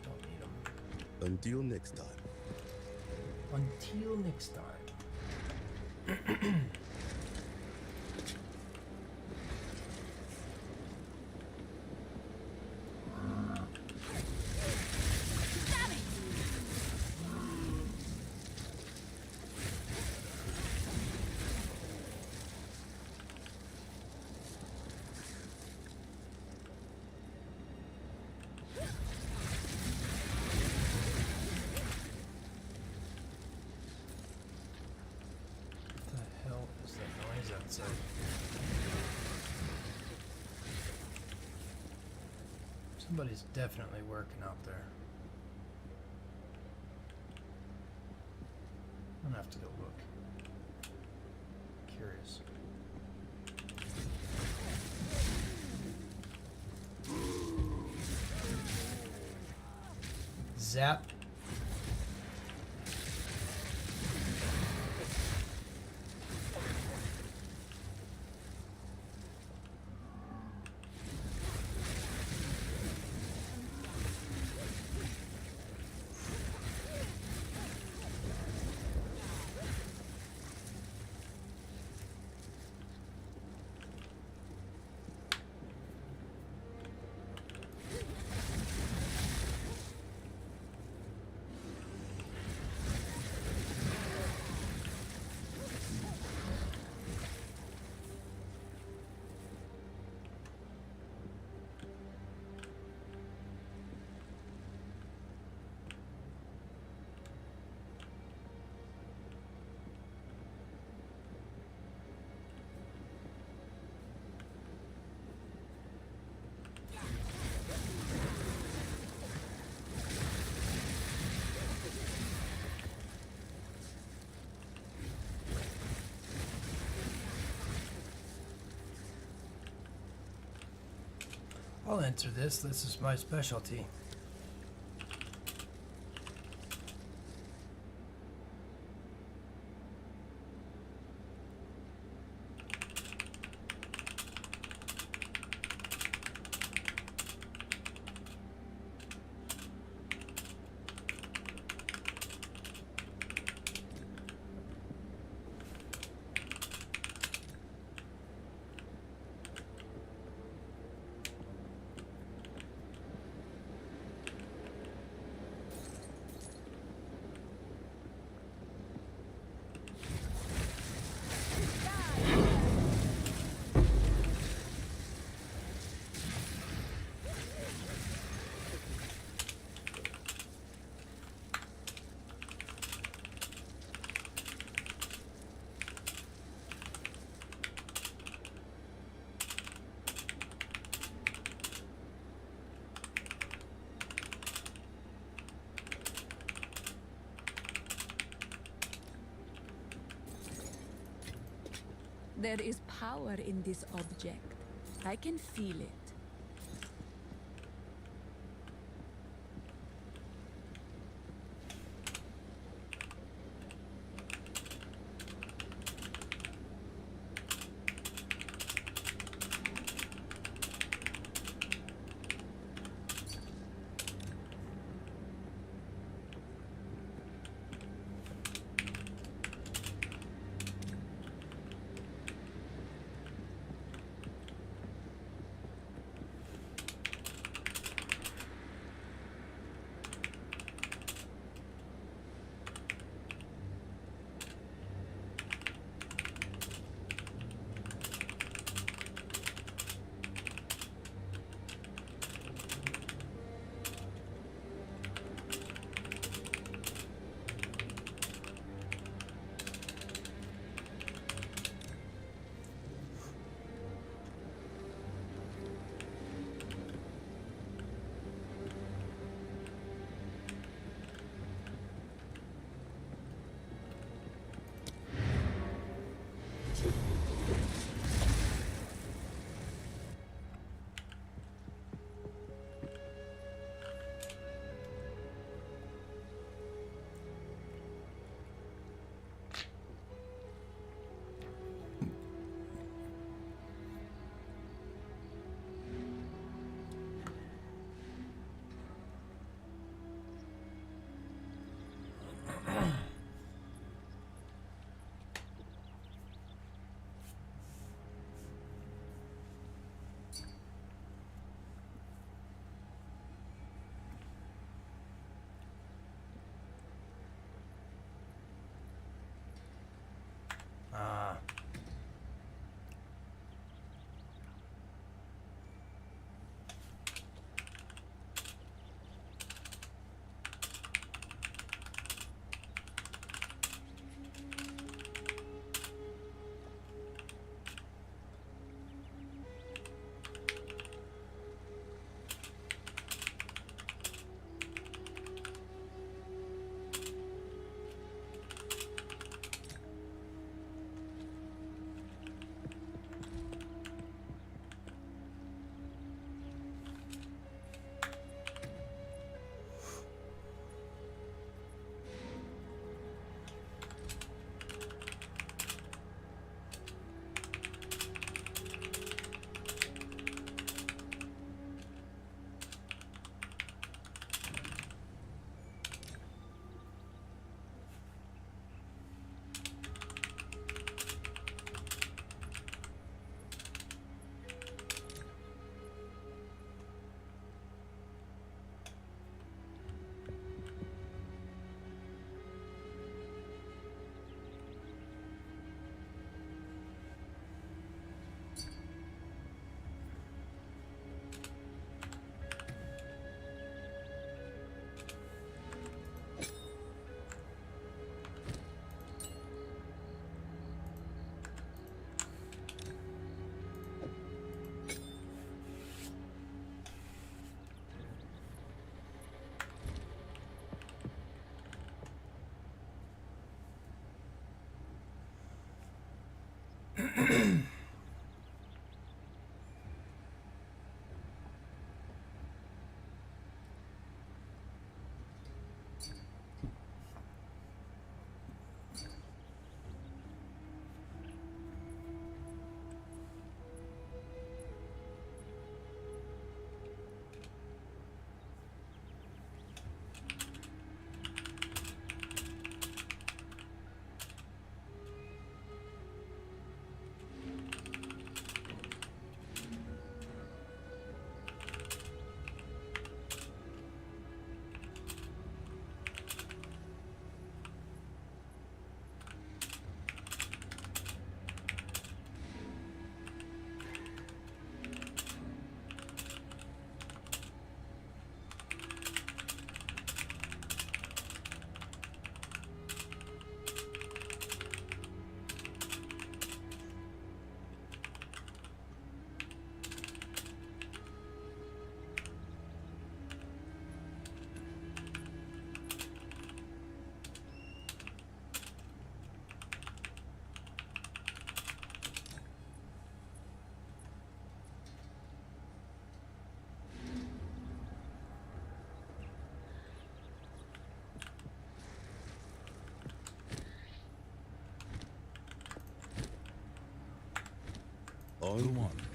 Don't need them. Until next time. Until next time. Damn it! What the hell is that noise outside? Somebody's definitely working out there. I'm gonna have to go look. Curious. Zap. I'll enter this. This is my specialty. There is power in this object. I can feel it. Go On. on.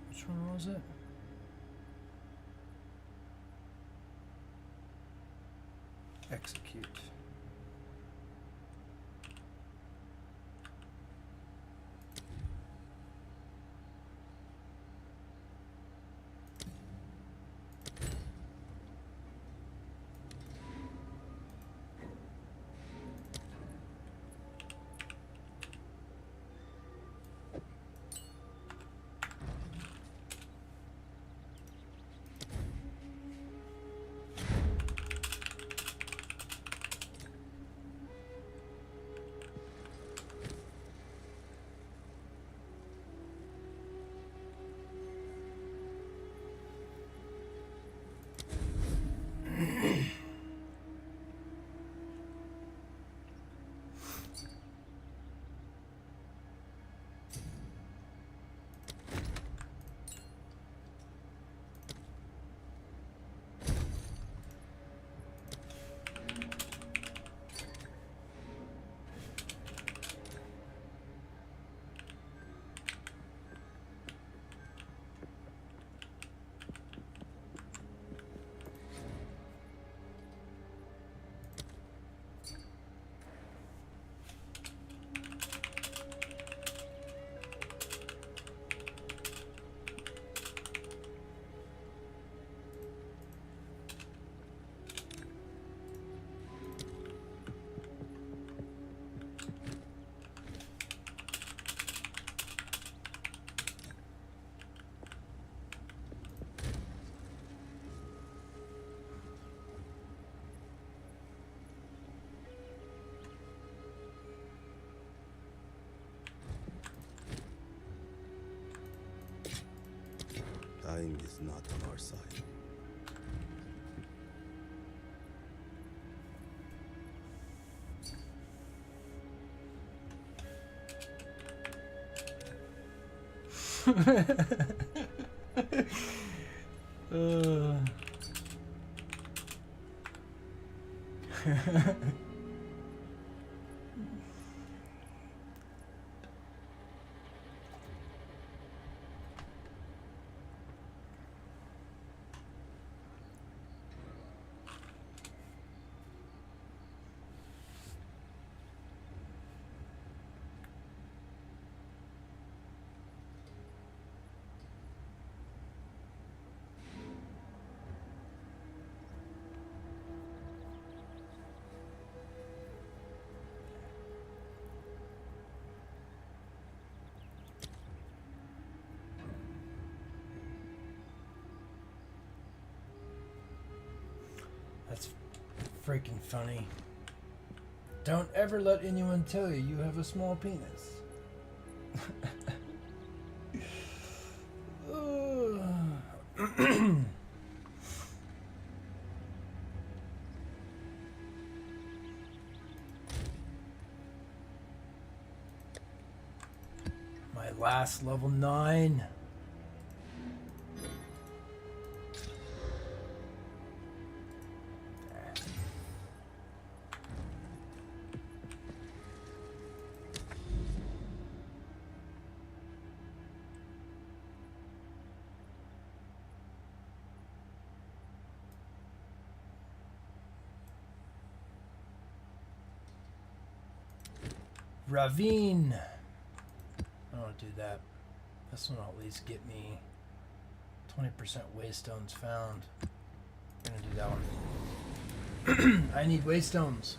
Which one was it? Execute. Dying is not on our side. That's freaking funny. Don't ever let anyone tell you you have a small penis. My last level 9. Ravine. I don't want to do that. This one will at least get me 20% waystones found. I'm gonna do that one. I need waystones.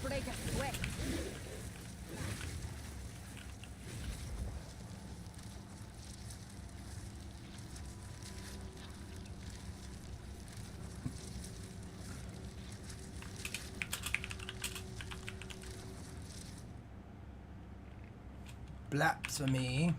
Break a sweat. Blasphemy.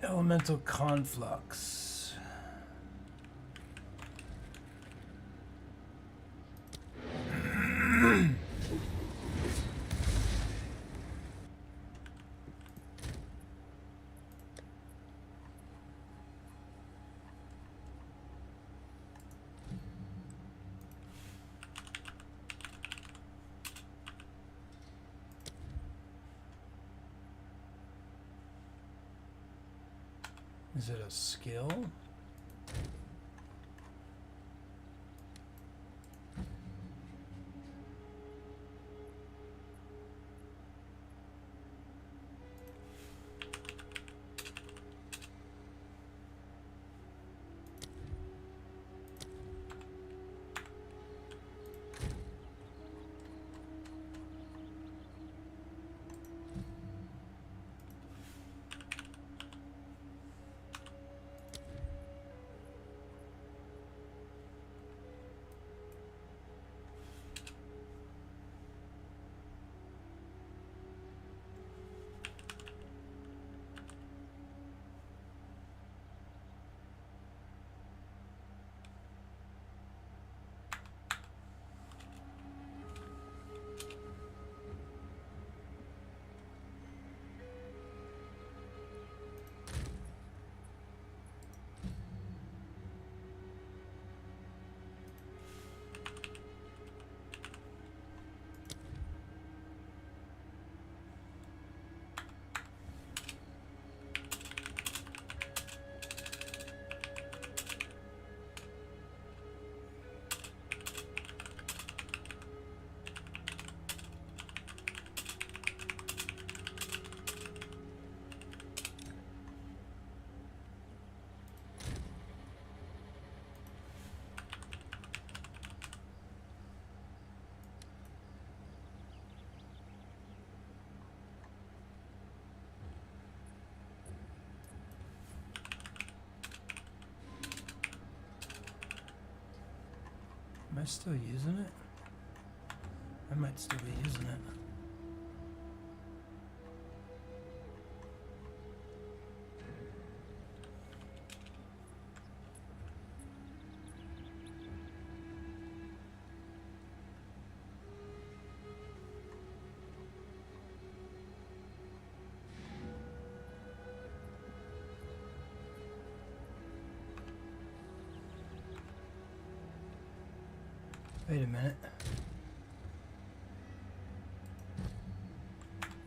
Elemental conflux. Is it a skill? still using it? I might still be using it. Wait a minute.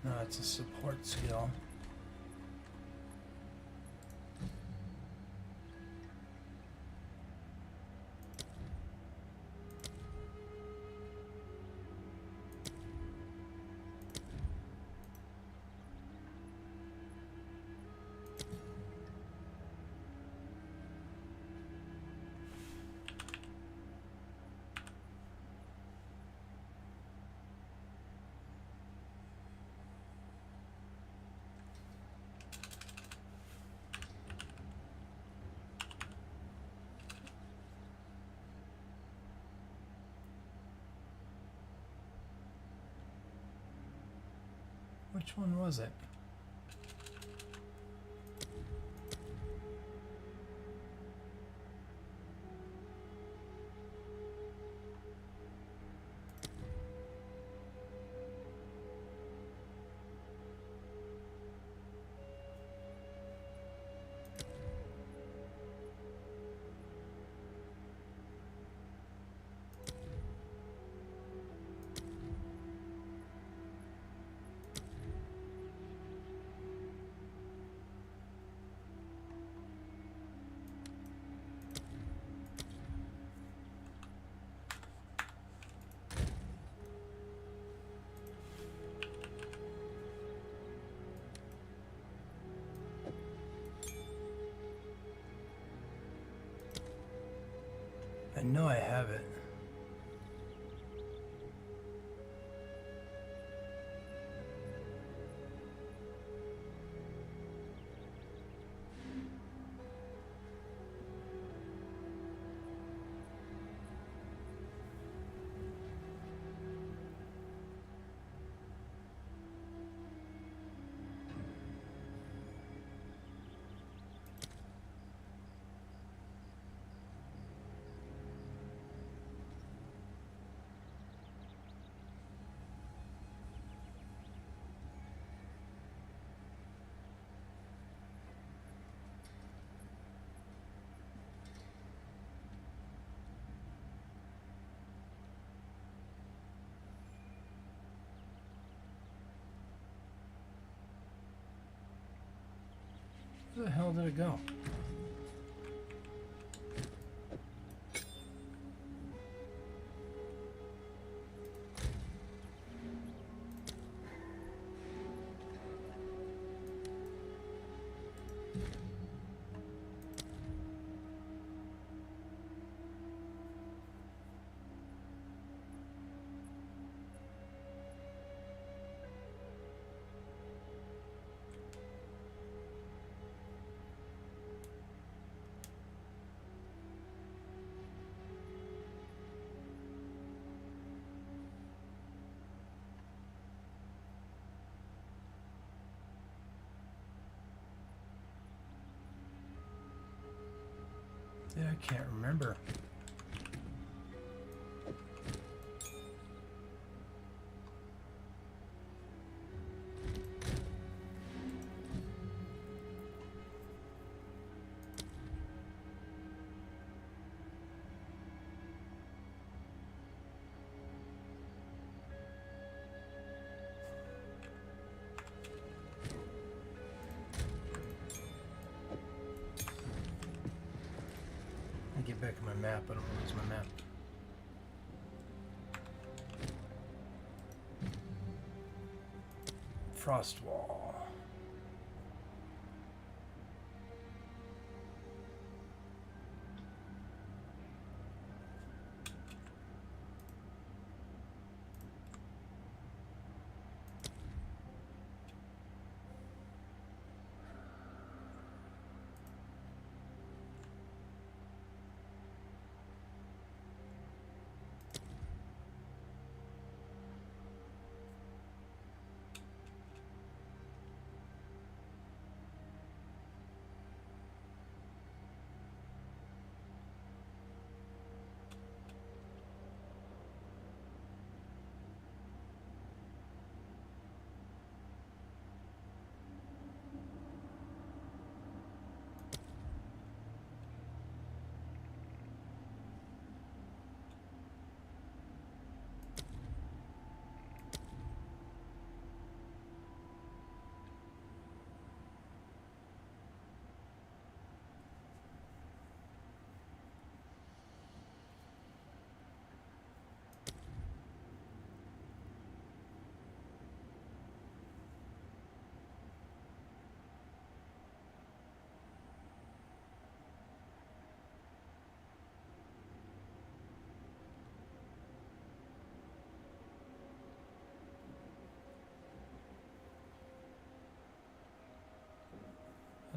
No, it's a support skill. Which one was it? I know I have it. Where the hell did it go? Yeah, I can't remember. I get back to my map. I don't want to lose my map. Frost wall.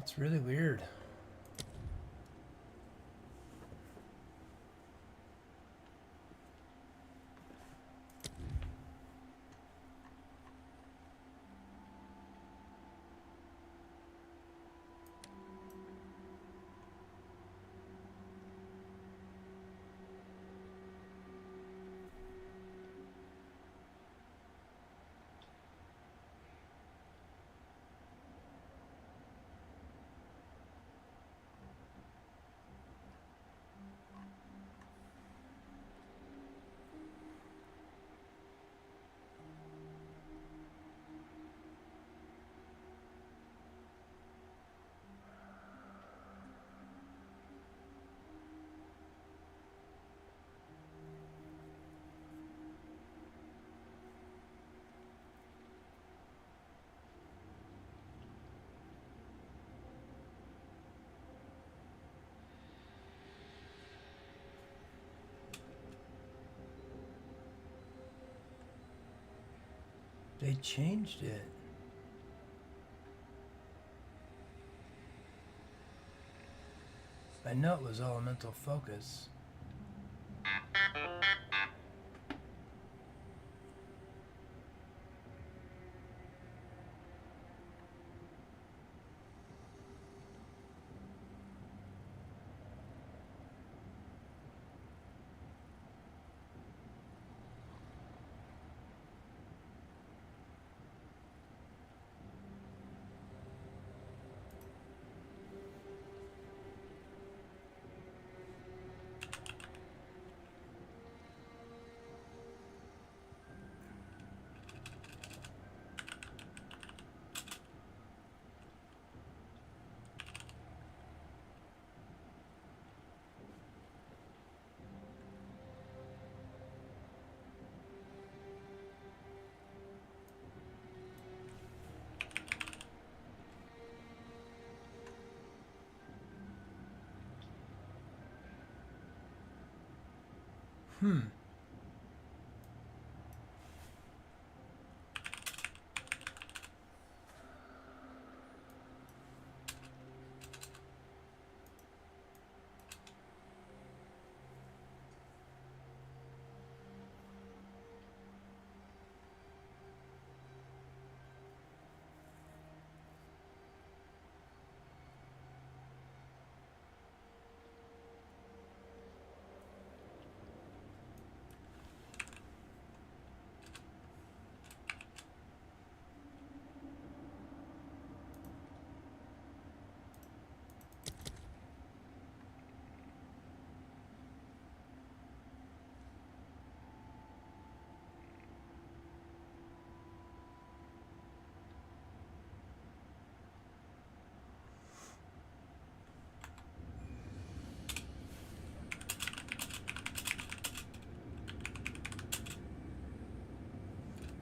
It's really weird. They changed it. I know it was elemental focus. Hmm.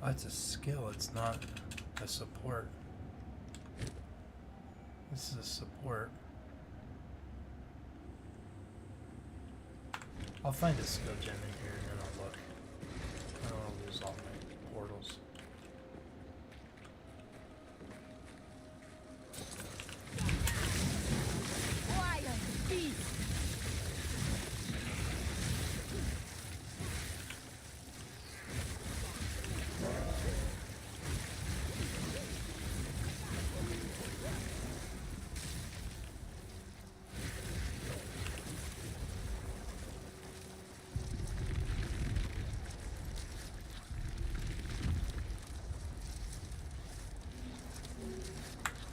Oh, it's a skill, it's not a support. This is a support. I'll find a skill gem in here and then I'll look. I don't want to lose all my portals. Wild beast!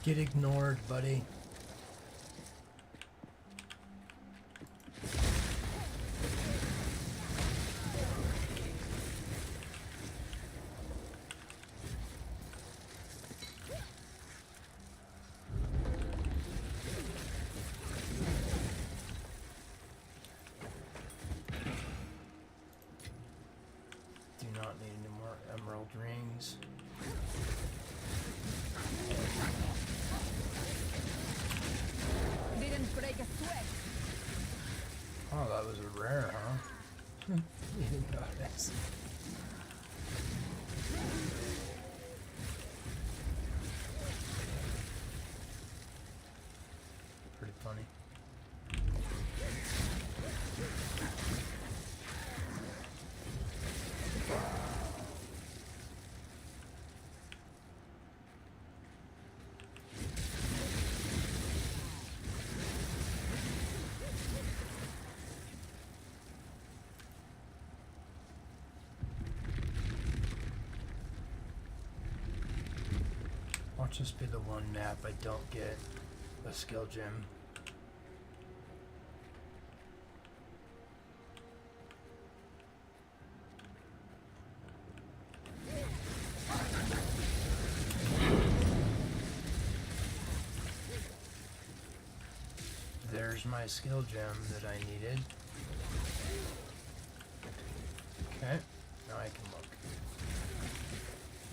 Get ignored, buddy. Do not need any more emerald rings. Didn't break a sweat. Oh, that was a rare, huh? You didn't notice. funny. Watch this be the one map I don't get a skill gem. There's my skill gem that I needed. Okay, now I can look.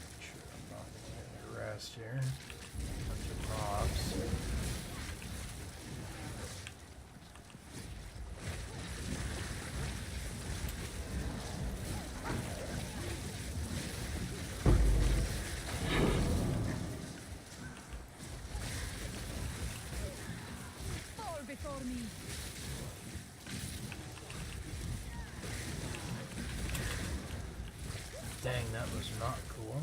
Make sure I'm not gonna get harassed here. Bunch of mobs. Fall before me. Dang, that was not cool.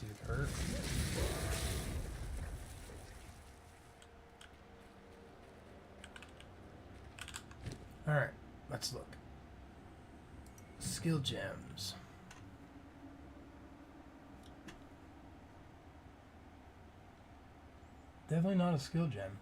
Dude hurt. Alright, let's look. Skill gems. Definitely not a skill gem.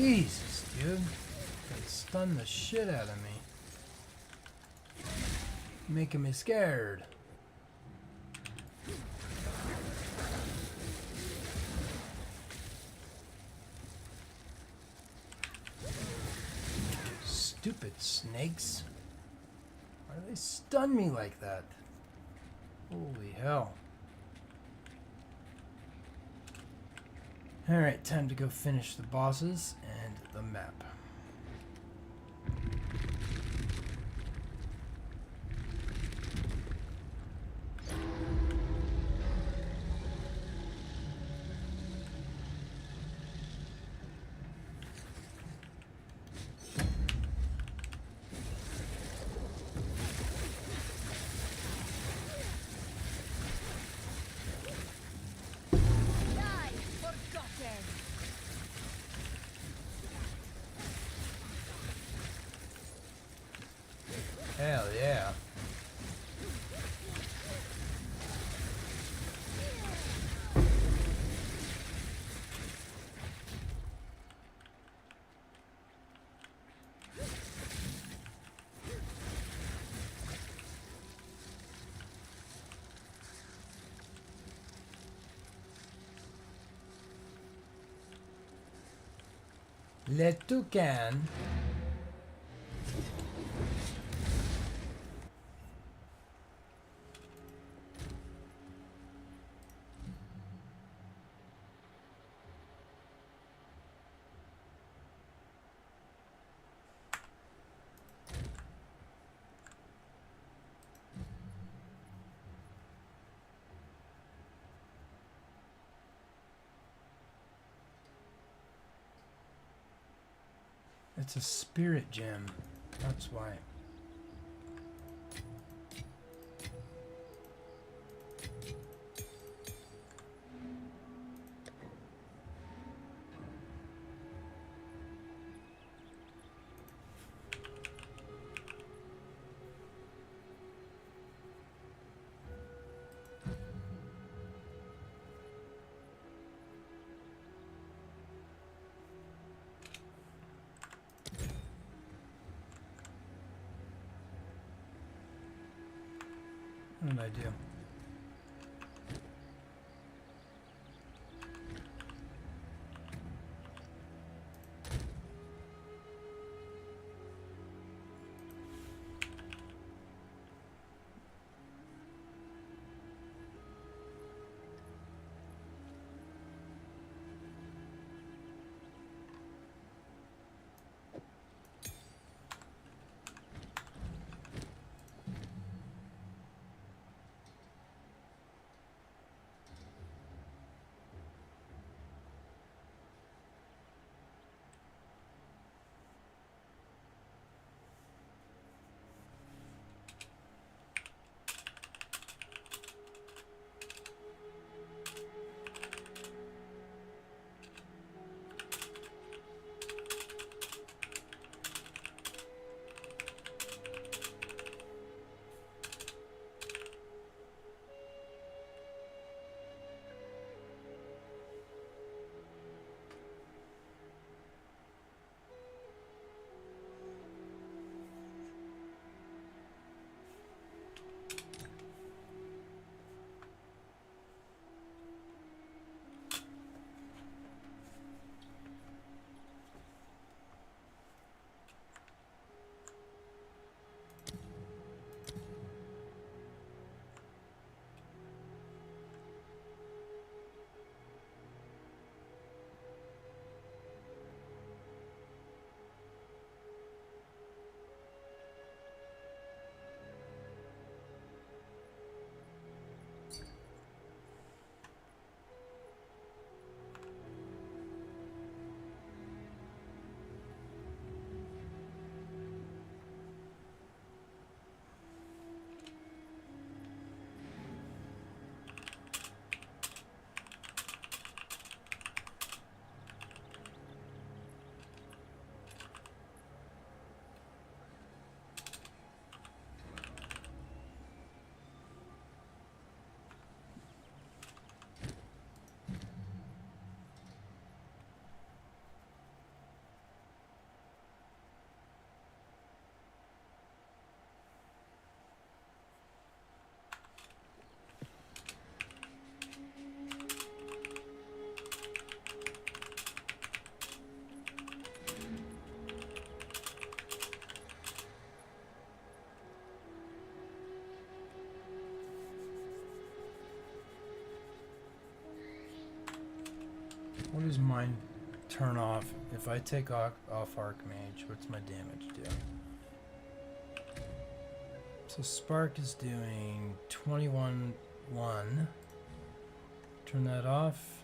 Jesus, dude. They stunned the shit out of me. Making me scared. Stupid snakes. Why do they stun me like that? Holy hell. Alright, time to go finish the bosses and the map. Die, forgotten. Hell yeah. Le Toucan. It's a spirit gem. That's why. What did I do? What does mine turn off? If I take off Archmage, what's my damage do? So Spark is doing 21-1. Turn that off.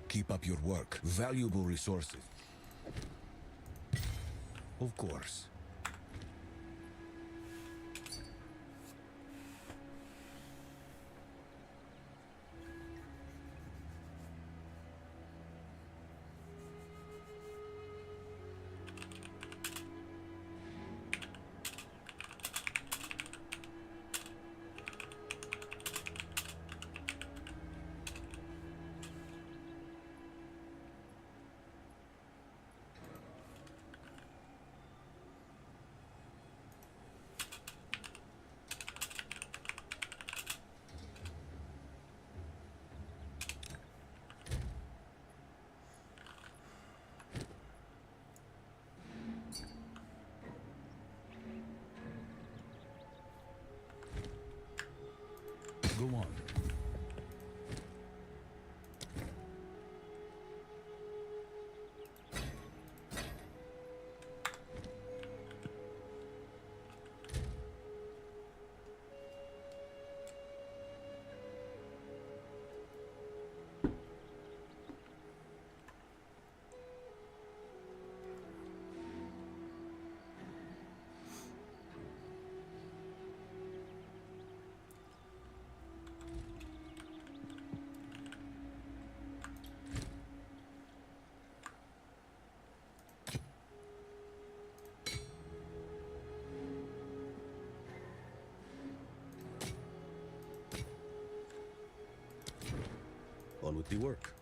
Keep up your work. Valuable resources. Of course. Go on. On with the work.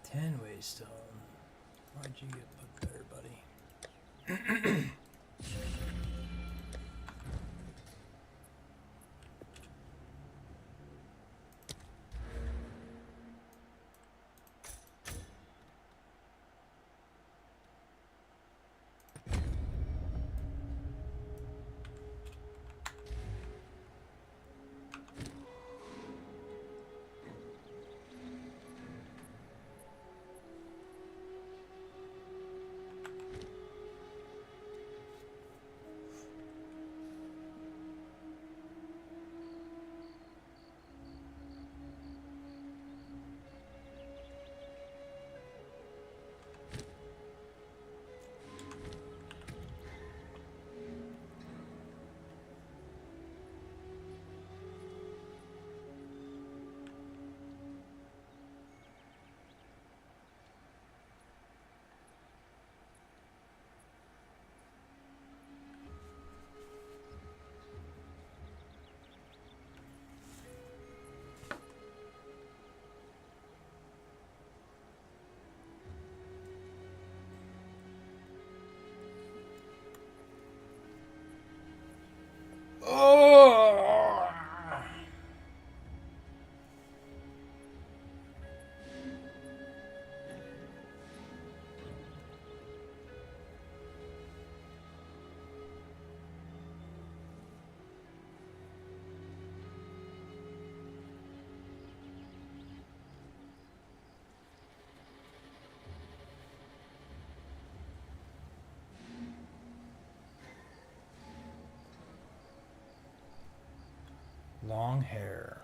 Ten Waystone. Why'd you get put there, buddy? long hair.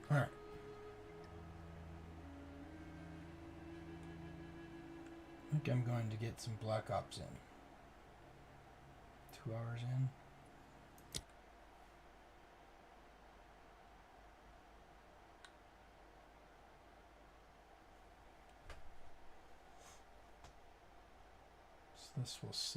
All right. I think I'm going to get some Black Ops in. 2 hours in. So this will sit